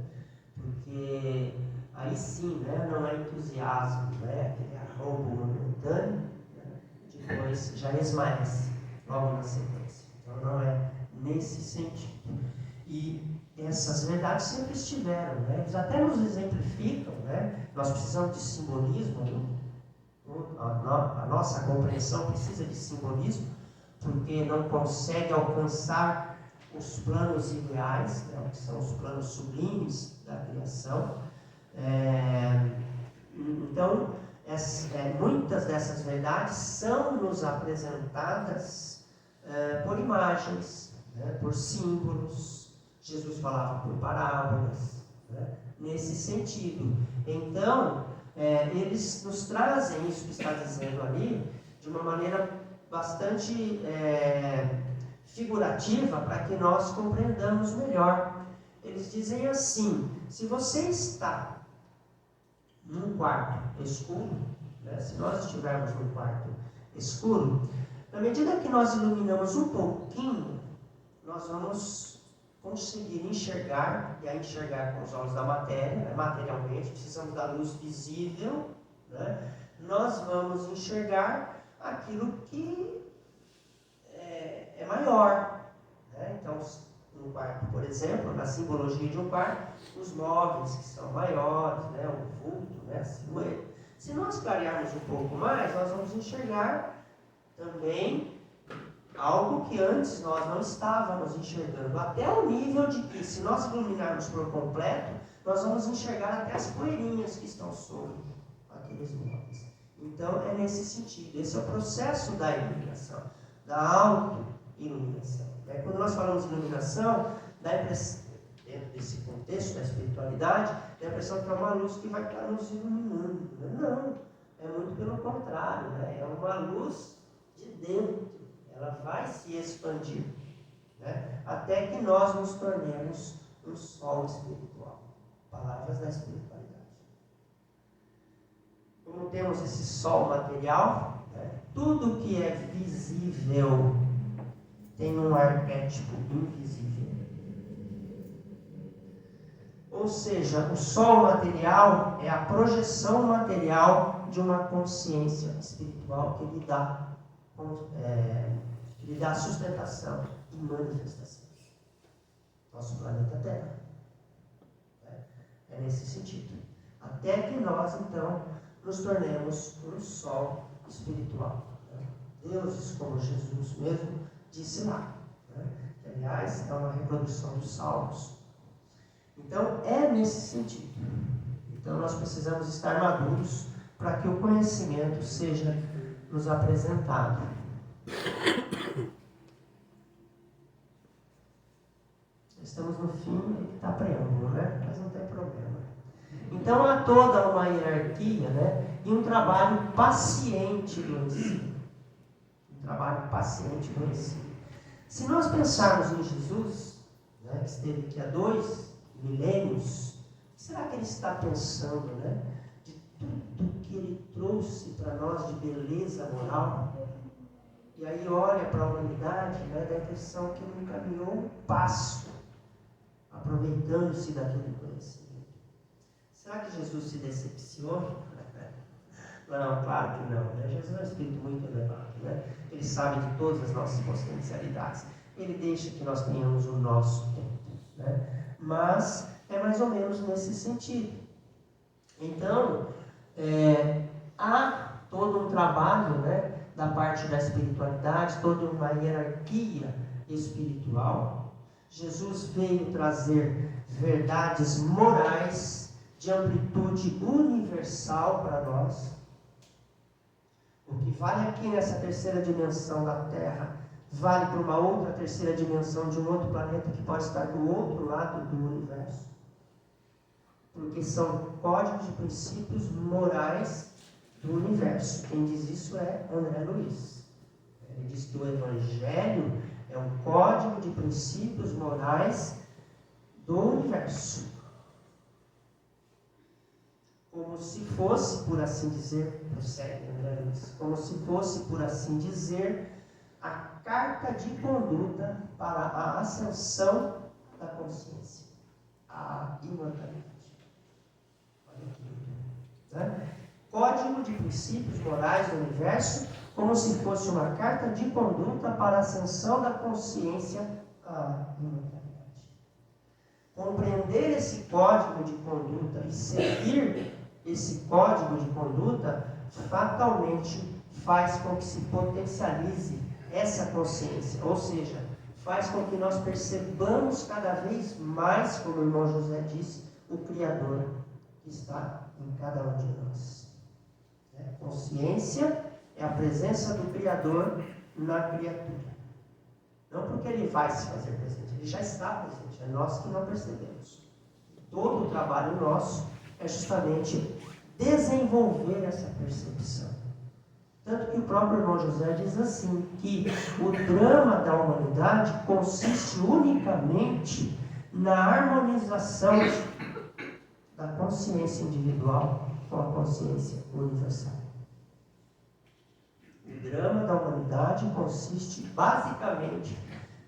Porque aí sim, né, não é entusiasmo, né, aquele arrobo momentâneo, né, depois já esmaece logo na sequência. Então não é nesse sentido. E essas verdades sempre estiveram, né? Eles até nos exemplificam, né? Nós precisamos de simbolismo, né? A nossa compreensão precisa de simbolismo, porque não consegue alcançar os planos ideais, né? Que são os planos sublimes da criação. Então, muitas dessas verdades são nos apresentadas por imagens, né? Por símbolos. Jesus falava por parábolas, né? Nesse sentido. Então, eles nos trazem isso que está dizendo ali de uma maneira bastante figurativa para que nós compreendamos melhor. Eles dizem assim, se você está num quarto escuro, né? Se nós estivermos num quarto escuro, na medida que nós iluminamos um pouquinho, nós vamos conseguir enxergar, e a enxergar com os olhos da matéria, né? Materialmente, precisamos da luz visível, né? Nós vamos enxergar aquilo que é maior. Né? Então, no quarto, por exemplo, na simbologia de um quarto, os móveis que são maiores, né? O vulto, né? A silhueta. Se nós clarearmos um pouco mais, nós vamos enxergar também algo que antes nós não estávamos enxergando, até o nível de que, se nós iluminarmos por completo, nós vamos enxergar até as poeirinhas que estão sobre aqueles móveis. Então, é nesse sentido. Esse é o processo da iluminação, da auto-iluminação. Quando nós falamos de iluminação, dá a impressão, dentro desse contexto da espiritualidade, dá a impressão que é uma luz que vai estar nos iluminando. Não, é muito pelo contrário, né? É uma luz de dentro. Ela vai se expandir, né? Até que nós nos tornemos um sol espiritual. Palavras da espiritualidade. Como temos esse sol material, né? Tudo que é visível tem um arquétipo invisível. Ou seja, o sol material é a projeção material de uma consciência espiritual que lhe dá sustentação e manifestação. Nosso planeta Terra. É nesse sentido. Até que nós, então, nos tornemos um sol espiritual. Deuses, como Jesus mesmo disse lá. Que, aliás, é uma reprodução dos Salmos. Então, é nesse sentido. Então, nós precisamos estar maduros para que o conhecimento seja nos apresentado. Estamos no fim, está preâmbulo, né? Mas não tem problema. Então há toda uma hierarquia, né? E um trabalho paciente do ensino. Um trabalho paciente do ensino. Se nós pensarmos em Jesus, né, que esteve aqui há 2 milênios, o que será que ele está pensando, né? De tudo que ele trouxe para nós de beleza moral? E aí olha para a humanidade, né, dá a impressão que ele não caminhou um passo, aproveitando-se daquele conhecimento. Será que Jesus se decepciona? Não, claro que não. Né? Jesus é um espírito muito elevado. Né? Ele sabe de todas as nossas potencialidades. Ele deixa que nós tenhamos o nosso tempo. Né? Mas é mais ou menos nesse sentido. Então, há todo um trabalho, né, da parte da espiritualidade, toda uma hierarquia espiritual. Jesus veio trazer verdades morais de amplitude universal para nós. O que vale aqui nessa terceira dimensão da Terra, vale para uma outra terceira dimensão de um outro planeta que pode estar do outro lado do universo. Porque são códigos de princípios morais do universo. Quem diz isso é André Luiz. Ele diz que o Evangelho é um código de princípios morais do universo. Como se fosse, por assim dizer, prossegue André Luiz, como se fosse, por assim dizer, a carta de conduta para a ascensão da consciência, a imortalidade. Olha aqui, né? Código de princípios morais do universo, como se fosse uma carta de conduta para a ascensão da consciência à imortalidade. Compreender esse código de conduta e seguir esse código de conduta fatalmente faz com que se potencialize essa consciência, ou seja, faz com que nós percebamos cada vez mais, como o irmão José disse, o Criador que está em cada um de nós. Consciência é a presença do Criador na criatura. Não porque ele vai se fazer presente, ele já está presente, é nós que não percebemos. Todo o trabalho nosso é justamente desenvolver essa percepção. Tanto que o próprio irmão José diz assim, que o drama da humanidade consiste unicamente na harmonização da consciência individual com a consciência universal. O drama da humanidade consiste basicamente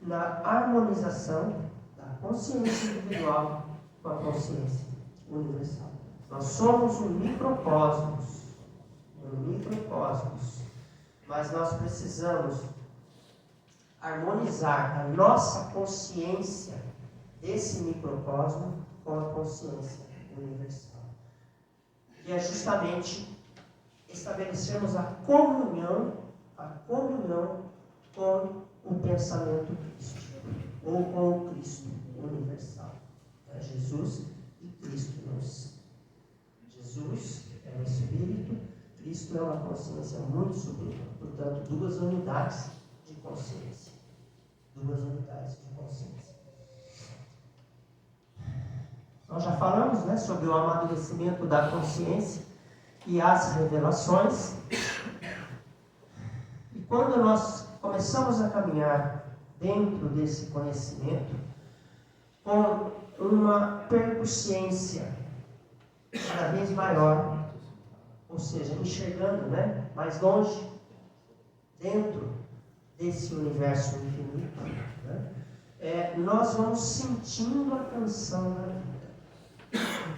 na harmonização da consciência individual com a consciência universal. Nós somos um microcosmos, mas nós precisamos harmonizar a nossa consciência desse microcosmo com a consciência universal. E é justamente estabelecermos a comunhão com o pensamento crístico, ou com o Cristo universal. É Jesus e Cristo não si. Jesus é um espírito, Cristo é uma consciência muito superior. Portanto, 2 unidades de consciência. 2 unidades de consciência. Nós já falamos, né, sobre o amadurecimento da consciência e as revelações. E quando nós começamos a caminhar dentro desse conhecimento, com uma percussiência cada vez maior, ou seja, enxergando, né, mais longe, dentro desse universo infinito, né, nós vamos sentindo a canção da vida.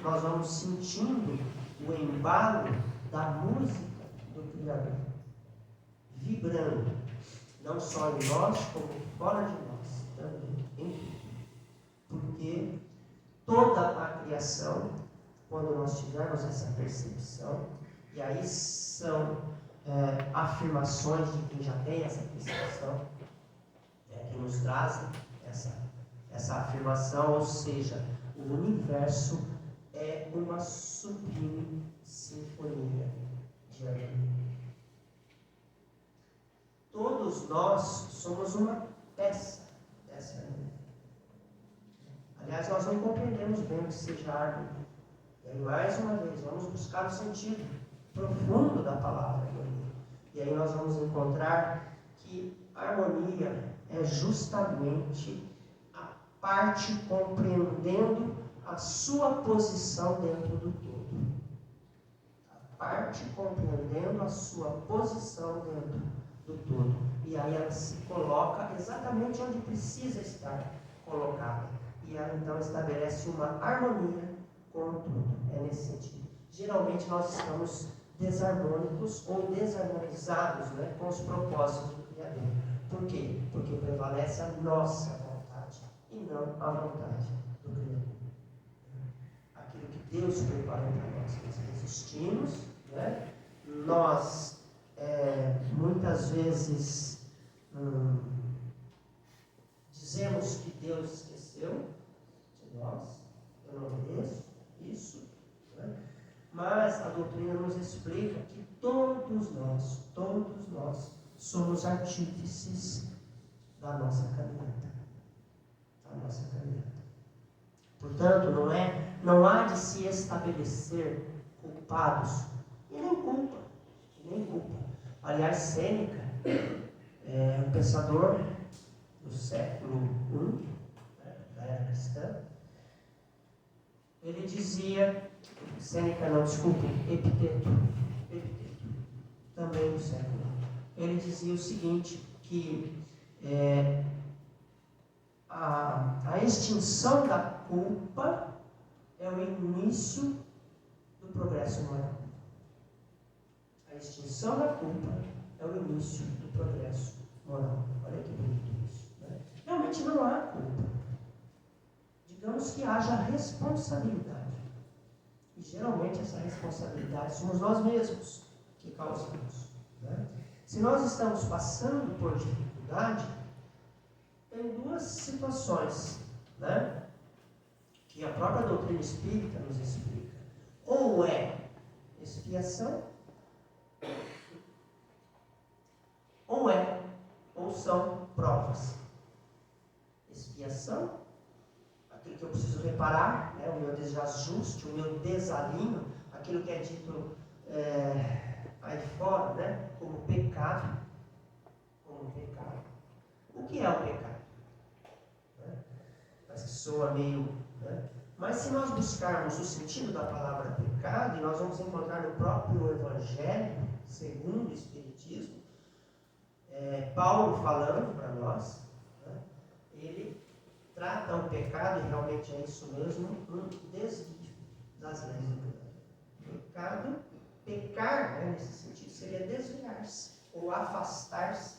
Nós vamos sentindo o embalo da música do Criador, vibrando, não só em nós, como fora de nós, também em tudo. Porque toda a criação, quando nós tivermos essa percepção, e aí são afirmações de quem já tem essa percepção, que nos trazem essa afirmação, ou seja, o universo é uma sublime sinfonia de harmonia. Todos nós somos uma peça dessa harmonia. Aliás, nós não compreendemos bem o que seja harmonia. E aí, mais uma vez, vamos buscar o sentido profundo da palavra harmonia. E aí nós vamos encontrar que harmonia é justamente a parte compreendendo a sua posição dentro do todo. A parte compreendendo a sua posição dentro do todo. E aí ela se coloca exatamente onde precisa estar colocada. E ela então estabelece uma harmonia com o todo. É nesse sentido. Geralmente nós estamos desarmônicos ou desarmonizados, né, com os propósitos do Criador. Por quê? Porque prevalece a nossa vontade e não a vontade do Criador. Aquilo que Deus preparou para nós, nós resistimos, né? Nós muitas vezes dizemos que Deus esqueceu de nós, eu não mereço isso, né? Mas a doutrina nos explica que todos nós somos artífices da nossa caminhada. Portanto, não há de se estabelecer culpados e nem culpa. Aliás, Sêneca, um pensador do século I, da era cristã, ele dizia, Epiteto, também do século I, ele dizia o seguinte, que a extinção da culpa é o início do progresso moral. A extinção da culpa é o início do progresso moral. Olha que bonito isso, né? Realmente não há culpa. Digamos que haja responsabilidade. E geralmente essa responsabilidade somos nós mesmos que causamos, né? Se nós estamos passando por dificuldade, tem duas situações, né, que a própria doutrina espírita nos explica. Ou é expiação, ou são provas. Expiação, aquilo que eu preciso reparar, né, o meu desajuste, o meu desalinho, aquilo que é dito aí fora, né, como pecado. O que é o pecado? Parece que soa meio... né? Mas se nós buscarmos o sentido da palavra pecado, e nós vamos encontrar no próprio Evangelho, segundo o Espiritismo, Paulo falando para nós, né, ele trata o pecado, e realmente é isso mesmo, um desvio das leis do pecado. Pecar, né, nesse sentido, seria desviar-se ou afastar-se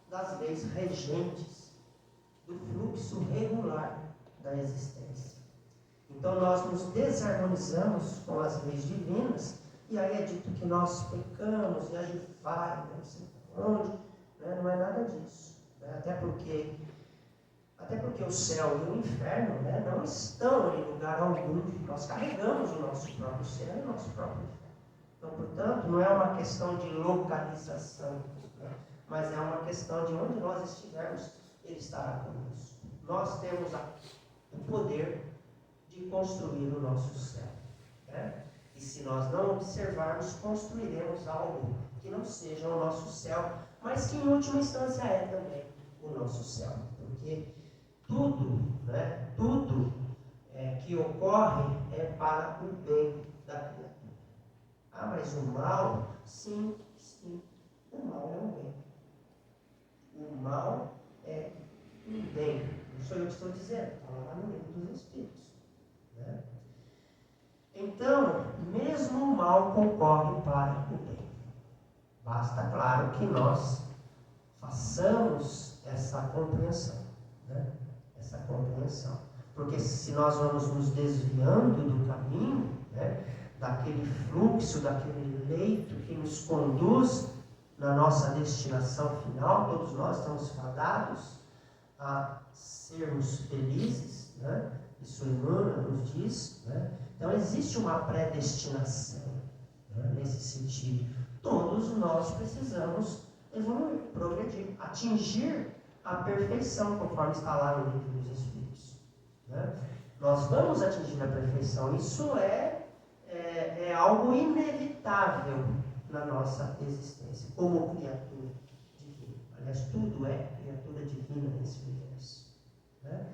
das leis regentes do fluxo regular da existência. Então nós nos desarmonizamos com as leis divinas, e aí é dito que nós pecamos, e aí vai, não sei onde, né? Não é nada disso, né? Até porque o céu e o inferno, né, não estão em lugar algum. Nós carregamos o nosso próprio céu e o nosso próprio inferno. Então, portanto, não é uma questão de localização, né? Mas é uma questão de onde nós estivermos, Ele estará conosco. Nós temos o poder de construir o nosso céu, né? E se nós não observarmos, construiremos algo que não seja o nosso céu, mas que em última instância é também o nosso céu. Porque tudo, né, que ocorre é para o bem da criatura. Ah, mas o mal, sim, o mal é um bem. O mal é um bem. Não sou eu que estou dizendo, está lá no livro dos Espíritos, né? Então, mesmo o mal concorre para o bem. Basta, claro, que nós façamos essa compreensão, né? Essa compreensão. Porque se nós vamos nos desviando do caminho, né, daquele fluxo, daquele leito que nos conduz na nossa destinação final, todos nós estamos fadados a sermos felizes, né? Isso Emmanuel nos diz, né? Então existe uma predestinação, né, nesse sentido. Todos nós precisamos evoluir, progredir, atingir a perfeição, conforme está lá no livro dos Espíritos, né? Nós vamos atingir a perfeição. Isso é é algo inevitável na nossa existência, como criatura divina. Aliás, tudo é criatura divina nesse universo. Né?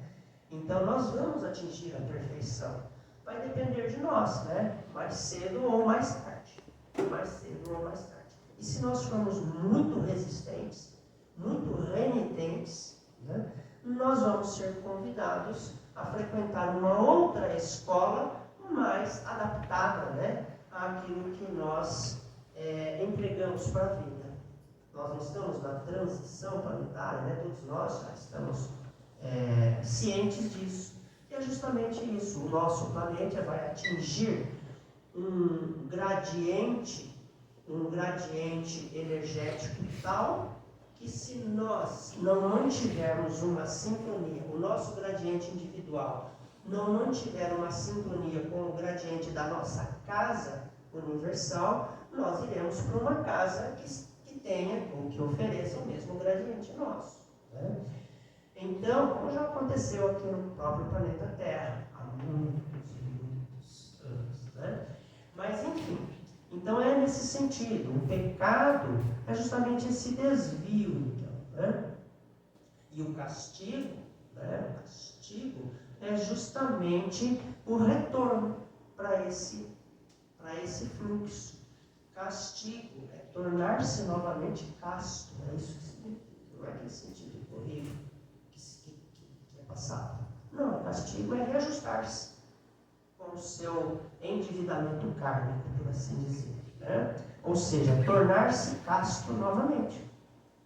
Então, nós vamos atingir a perfeição. Vai depender de nós, né? Mais cedo ou mais tarde. Mais cedo ou mais tarde. E se nós formos muito resistentes, muito renitentes, né? Nós vamos ser convidados a frequentar uma outra escola mais adaptada, né? Àquilo que nós entregamos para a vida. Nós não estamos na transição planetária, né? Todos nós já estamos cientes disso. E é justamente isso. O nosso planeta vai atingir um gradiente energético tal que, se nós não mantivermos uma sintonia, o nosso gradiente individual não mantiver uma sintonia com o gradiente da nossa casa universal, nós iremos para uma casa que tenha ou que ofereça o mesmo gradiente nosso. Né? Então, como já aconteceu aqui no próprio planeta Terra, há muitos anos, né? Mas, enfim, então é nesse sentido. O pecado é justamente esse desvio, então, né? E o castigo, né? O castigo é justamente o retorno para esse fluxo. Castigo é tornar-se novamente casto, é isso que significa, não é aquele sentido horrível que é passado. Não, castigo é reajustar-se com o seu endividamento kármico, por assim dizer. Né? Ou seja, tornar-se casto novamente.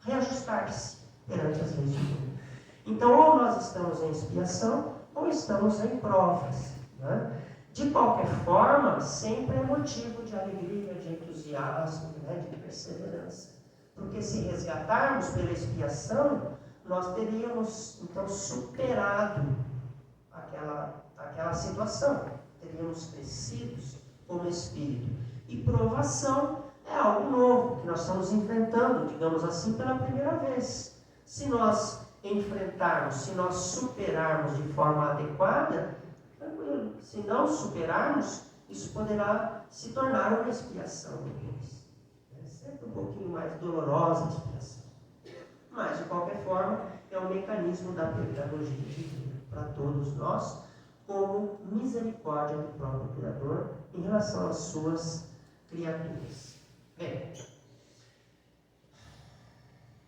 Reajustar-se perante as leis de Deus. Então, ou nós estamos em expiação, ou estamos em provas. Né? De qualquer forma, sempre é motivo de alegria, de entusiasmo, né? De perseverança. Porque se resgatarmos pela expiação, nós teríamos, então, superado aquela situação. Teríamos crescido como espírito. E provação é algo novo, que nós estamos enfrentando, digamos assim, pela primeira vez. Se nós enfrentarmos, se nós superarmos de forma adequada, tranquilo. Se não superarmos, isso poderá se tornar uma expiação depois. É sempre um pouquinho mais dolorosa a expiação. Mas, de qualquer forma, é um mecanismo da pedagogia divina para todos nós, como misericórdia do próprio Criador em relação às suas criaturas. Bem,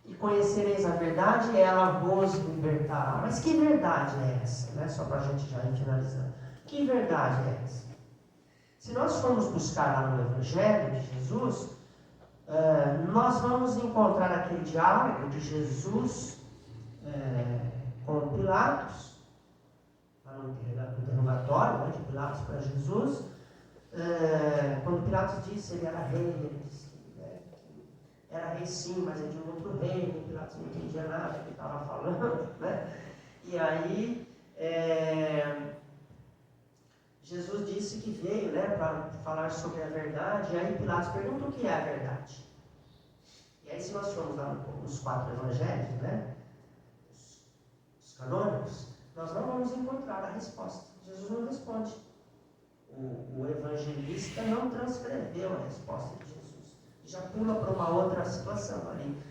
e conhecereis a verdade e ela vos libertará. Mas que verdade é essa? Né? Só para a gente já ir finalizando. Que verdade é essa? Se nós formos buscar lá no Evangelho de Jesus, nós vamos encontrar aquele diálogo de Jesus com Pilatos, no interrogatório, né, de Pilatos para Jesus, quando Pilatos disse que ele era rei, ele disse que era rei sim, mas é de um outro reino. Pilatos não entendia nada do que ele estava falando, né? E aí Jesus disse que veio, né, para falar sobre a verdade. E aí Pilatos pergunta o que é a verdade. E aí, se nós formos lá nos 4 evangelhos, né, os canônicos, nós não vamos encontrar a resposta. Jesus não responde. O evangelista não transcreveu a resposta de Jesus. Já pula para uma outra situação ali,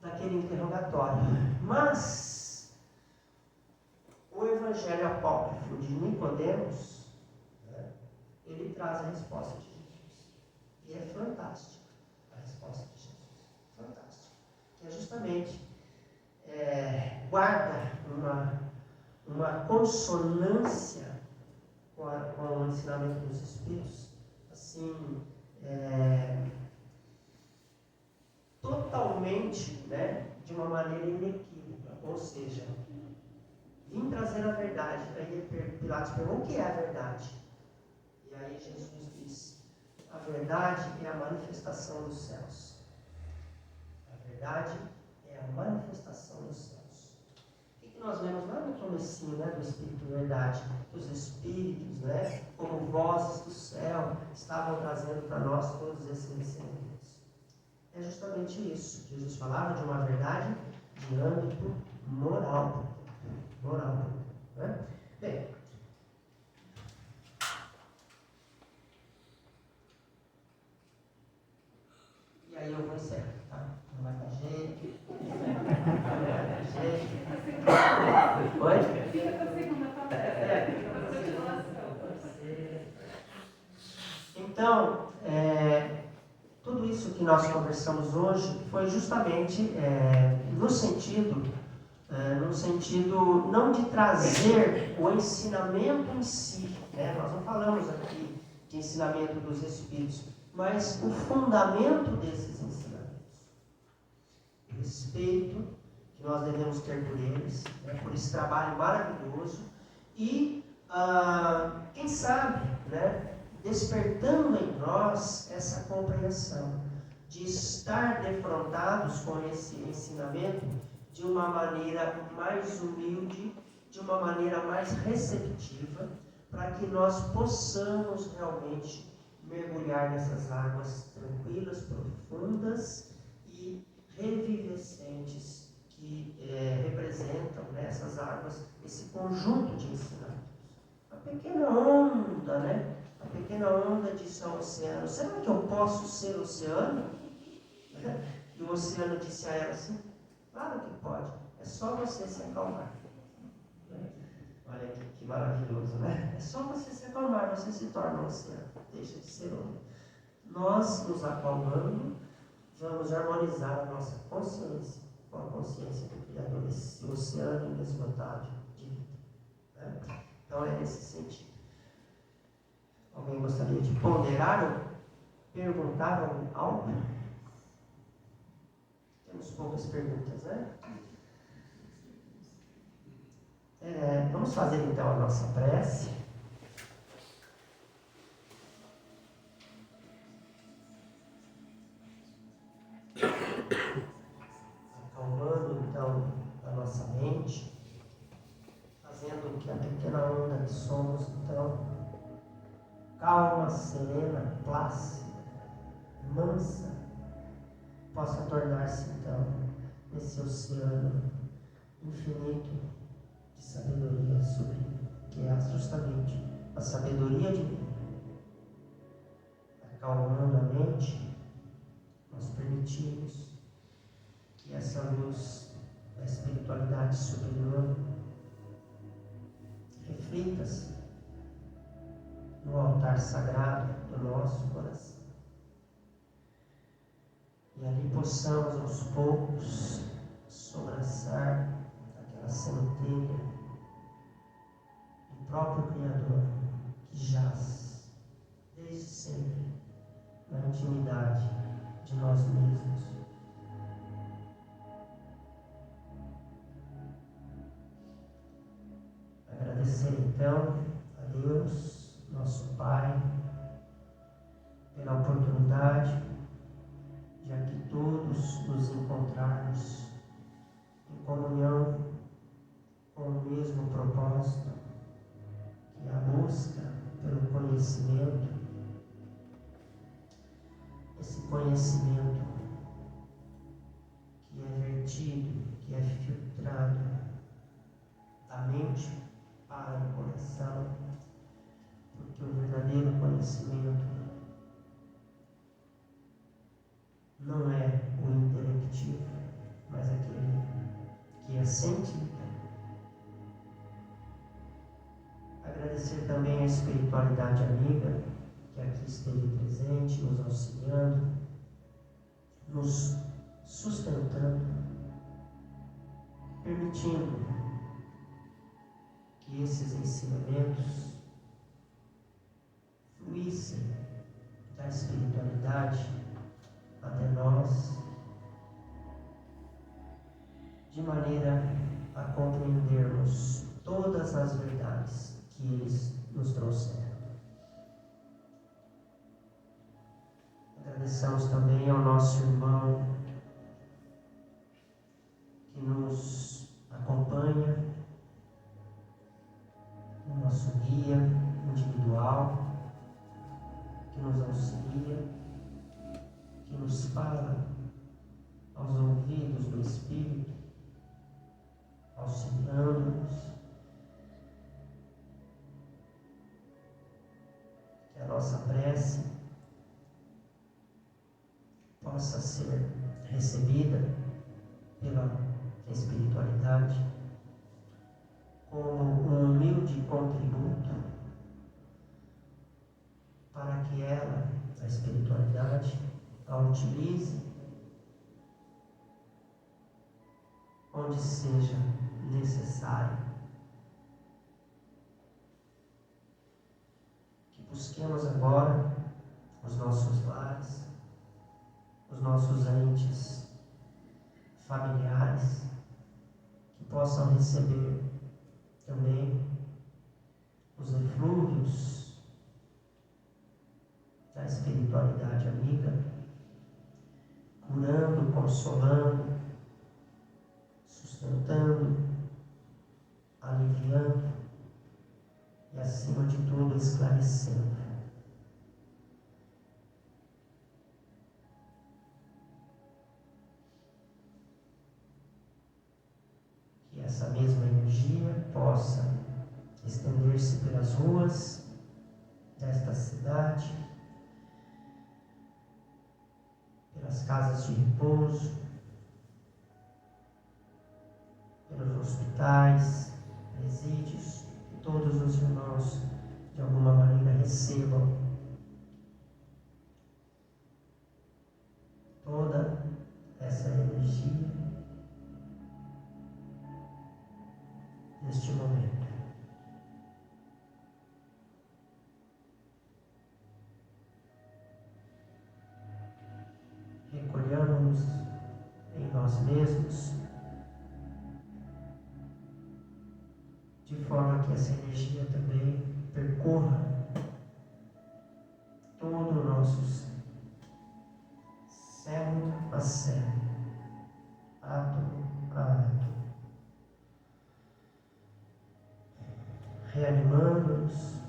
daquele interrogatório. Mas o evangelho apócrifo de Nicodemos, né, ele traz a resposta de Jesus. E é fantástica a resposta de Jesus. Fantástica. Que é justamente guarda uma consonância com o ensinamento dos Espíritos, assim, totalmente, né, de uma maneira inequívoca. Ou seja, vim trazer a verdade. Aí Pilatos perguntou: o que é a verdade? E aí Jesus disse: a verdade é a manifestação dos céus. A verdade é a manifestação dos céus. O que nós vemos lá no comecinho, né, do Espírito Verdade? Que os Espíritos, né, como vozes do céu, estavam trazendo para nós todos esses ensinamentos. É justamente isso. Jesus falava de uma verdade de âmbito moral. Moral. Né? Bem, Então, tudo isso que nós conversamos hoje foi justamente no sentido não de trazer o ensinamento em si, né? Nós não falamos aqui de ensinamento dos Espíritos, mas o fundamento desses ensinamentos. O respeito que nós devemos ter por eles, né? Por esse trabalho maravilhoso e, quem sabe, né? Despertando em nós essa compreensão de estar defrontados com esse ensinamento de uma maneira mais humilde, de uma maneira mais receptiva, para que nós possamos realmente mergulhar nessas águas tranquilas, profundas e revivescentes que representam, né, essas águas, esse conjunto de ensinamentos. A pequena onda, né? A pequena onda de São Oceano. Será que eu posso ser oceano? E o oceano disse a ela assim: claro que pode, é só você se acalmar. Olha que maravilhoso, né? É só você se acalmar, você se torna um oceano, deixa de ser homem. Nós, nos acalmando, vamos harmonizar a nossa consciência com a consciência do Criador, esse oceano inesgotável de vida. Né? Então é nesse sentido. Alguém gostaria de ponderar ou perguntar algo? Temos poucas perguntas, né? Vamos fazer então a nossa prece. Acalmando então a nossa mente, fazendo que a pequena onda que somos então, calma, serena, plácida, mansa, possa tornar-se então esse oceano infinito de sabedoria sublime, que é justamente a sabedoria divina. Acalmando a mente, nós permitimos que essa luz da espiritualidade superior reflita-se no altar sagrado do nosso coração. E ali possamos aos poucos sobraçar aquela centelha do próprio Criador que jaz desde sempre na intimidade de nós mesmos. Agradecer então a Deus, nosso Pai, pela oportunidade de aqui todos nos encontrarmos em comunhão com o mesmo propósito, que é a busca pelo conhecimento, esse conhecimento que é vertido, que é filtrado da mente para o coração, porque o verdadeiro conhecimento não é o intelectivo, mas aquele que é sentido. Agradecer também a espiritualidade amiga, que aqui esteve presente, nos auxiliando, nos sustentando, permitindo que esses ensinamentos fluíssem da espiritualidade até nós, de maneira a compreendermos todas as verdades que eles nos trouxeram. Agradecemos também ao nosso irmão que nos acompanha, o nosso guia individual, que nos auxilia, que nos fala aos ouvidos do Espírito, auxiliando-nos. Que a nossa prece possa ser recebida pela espiritualidade como um humilde contributo para que ela, a espiritualidade, a utilize onde seja necessário. Que busquemos agora os nossos lares, os nossos entes familiares, que possam receber também os eflúvios da espiritualidade amiga, curando, consolando, sustentando, aliviando e, acima de tudo, esclarecendo. Que essa mesma energia possa estender-se pelas ruas desta cidade, pelas casas de repouso, pelos hospitais, presídios, que todos os irmãos de alguma maneira recebam toda essa energia neste momento. Recolhamos em nós mesmos, de forma que essa energia também percorra todo o nosso ser, célula a célula, átomo a átomo, reanimando-nos,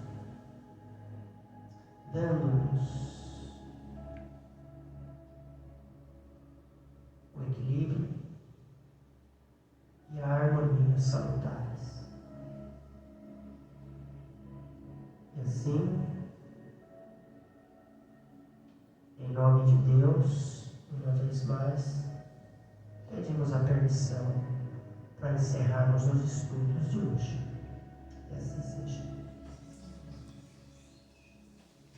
dando-nos o equilíbrio e a harmonia salutares. E assim, em nome de Deus, uma vez mais, pedimos a permissão para encerrarmos os estudos de hoje. Que assim seja.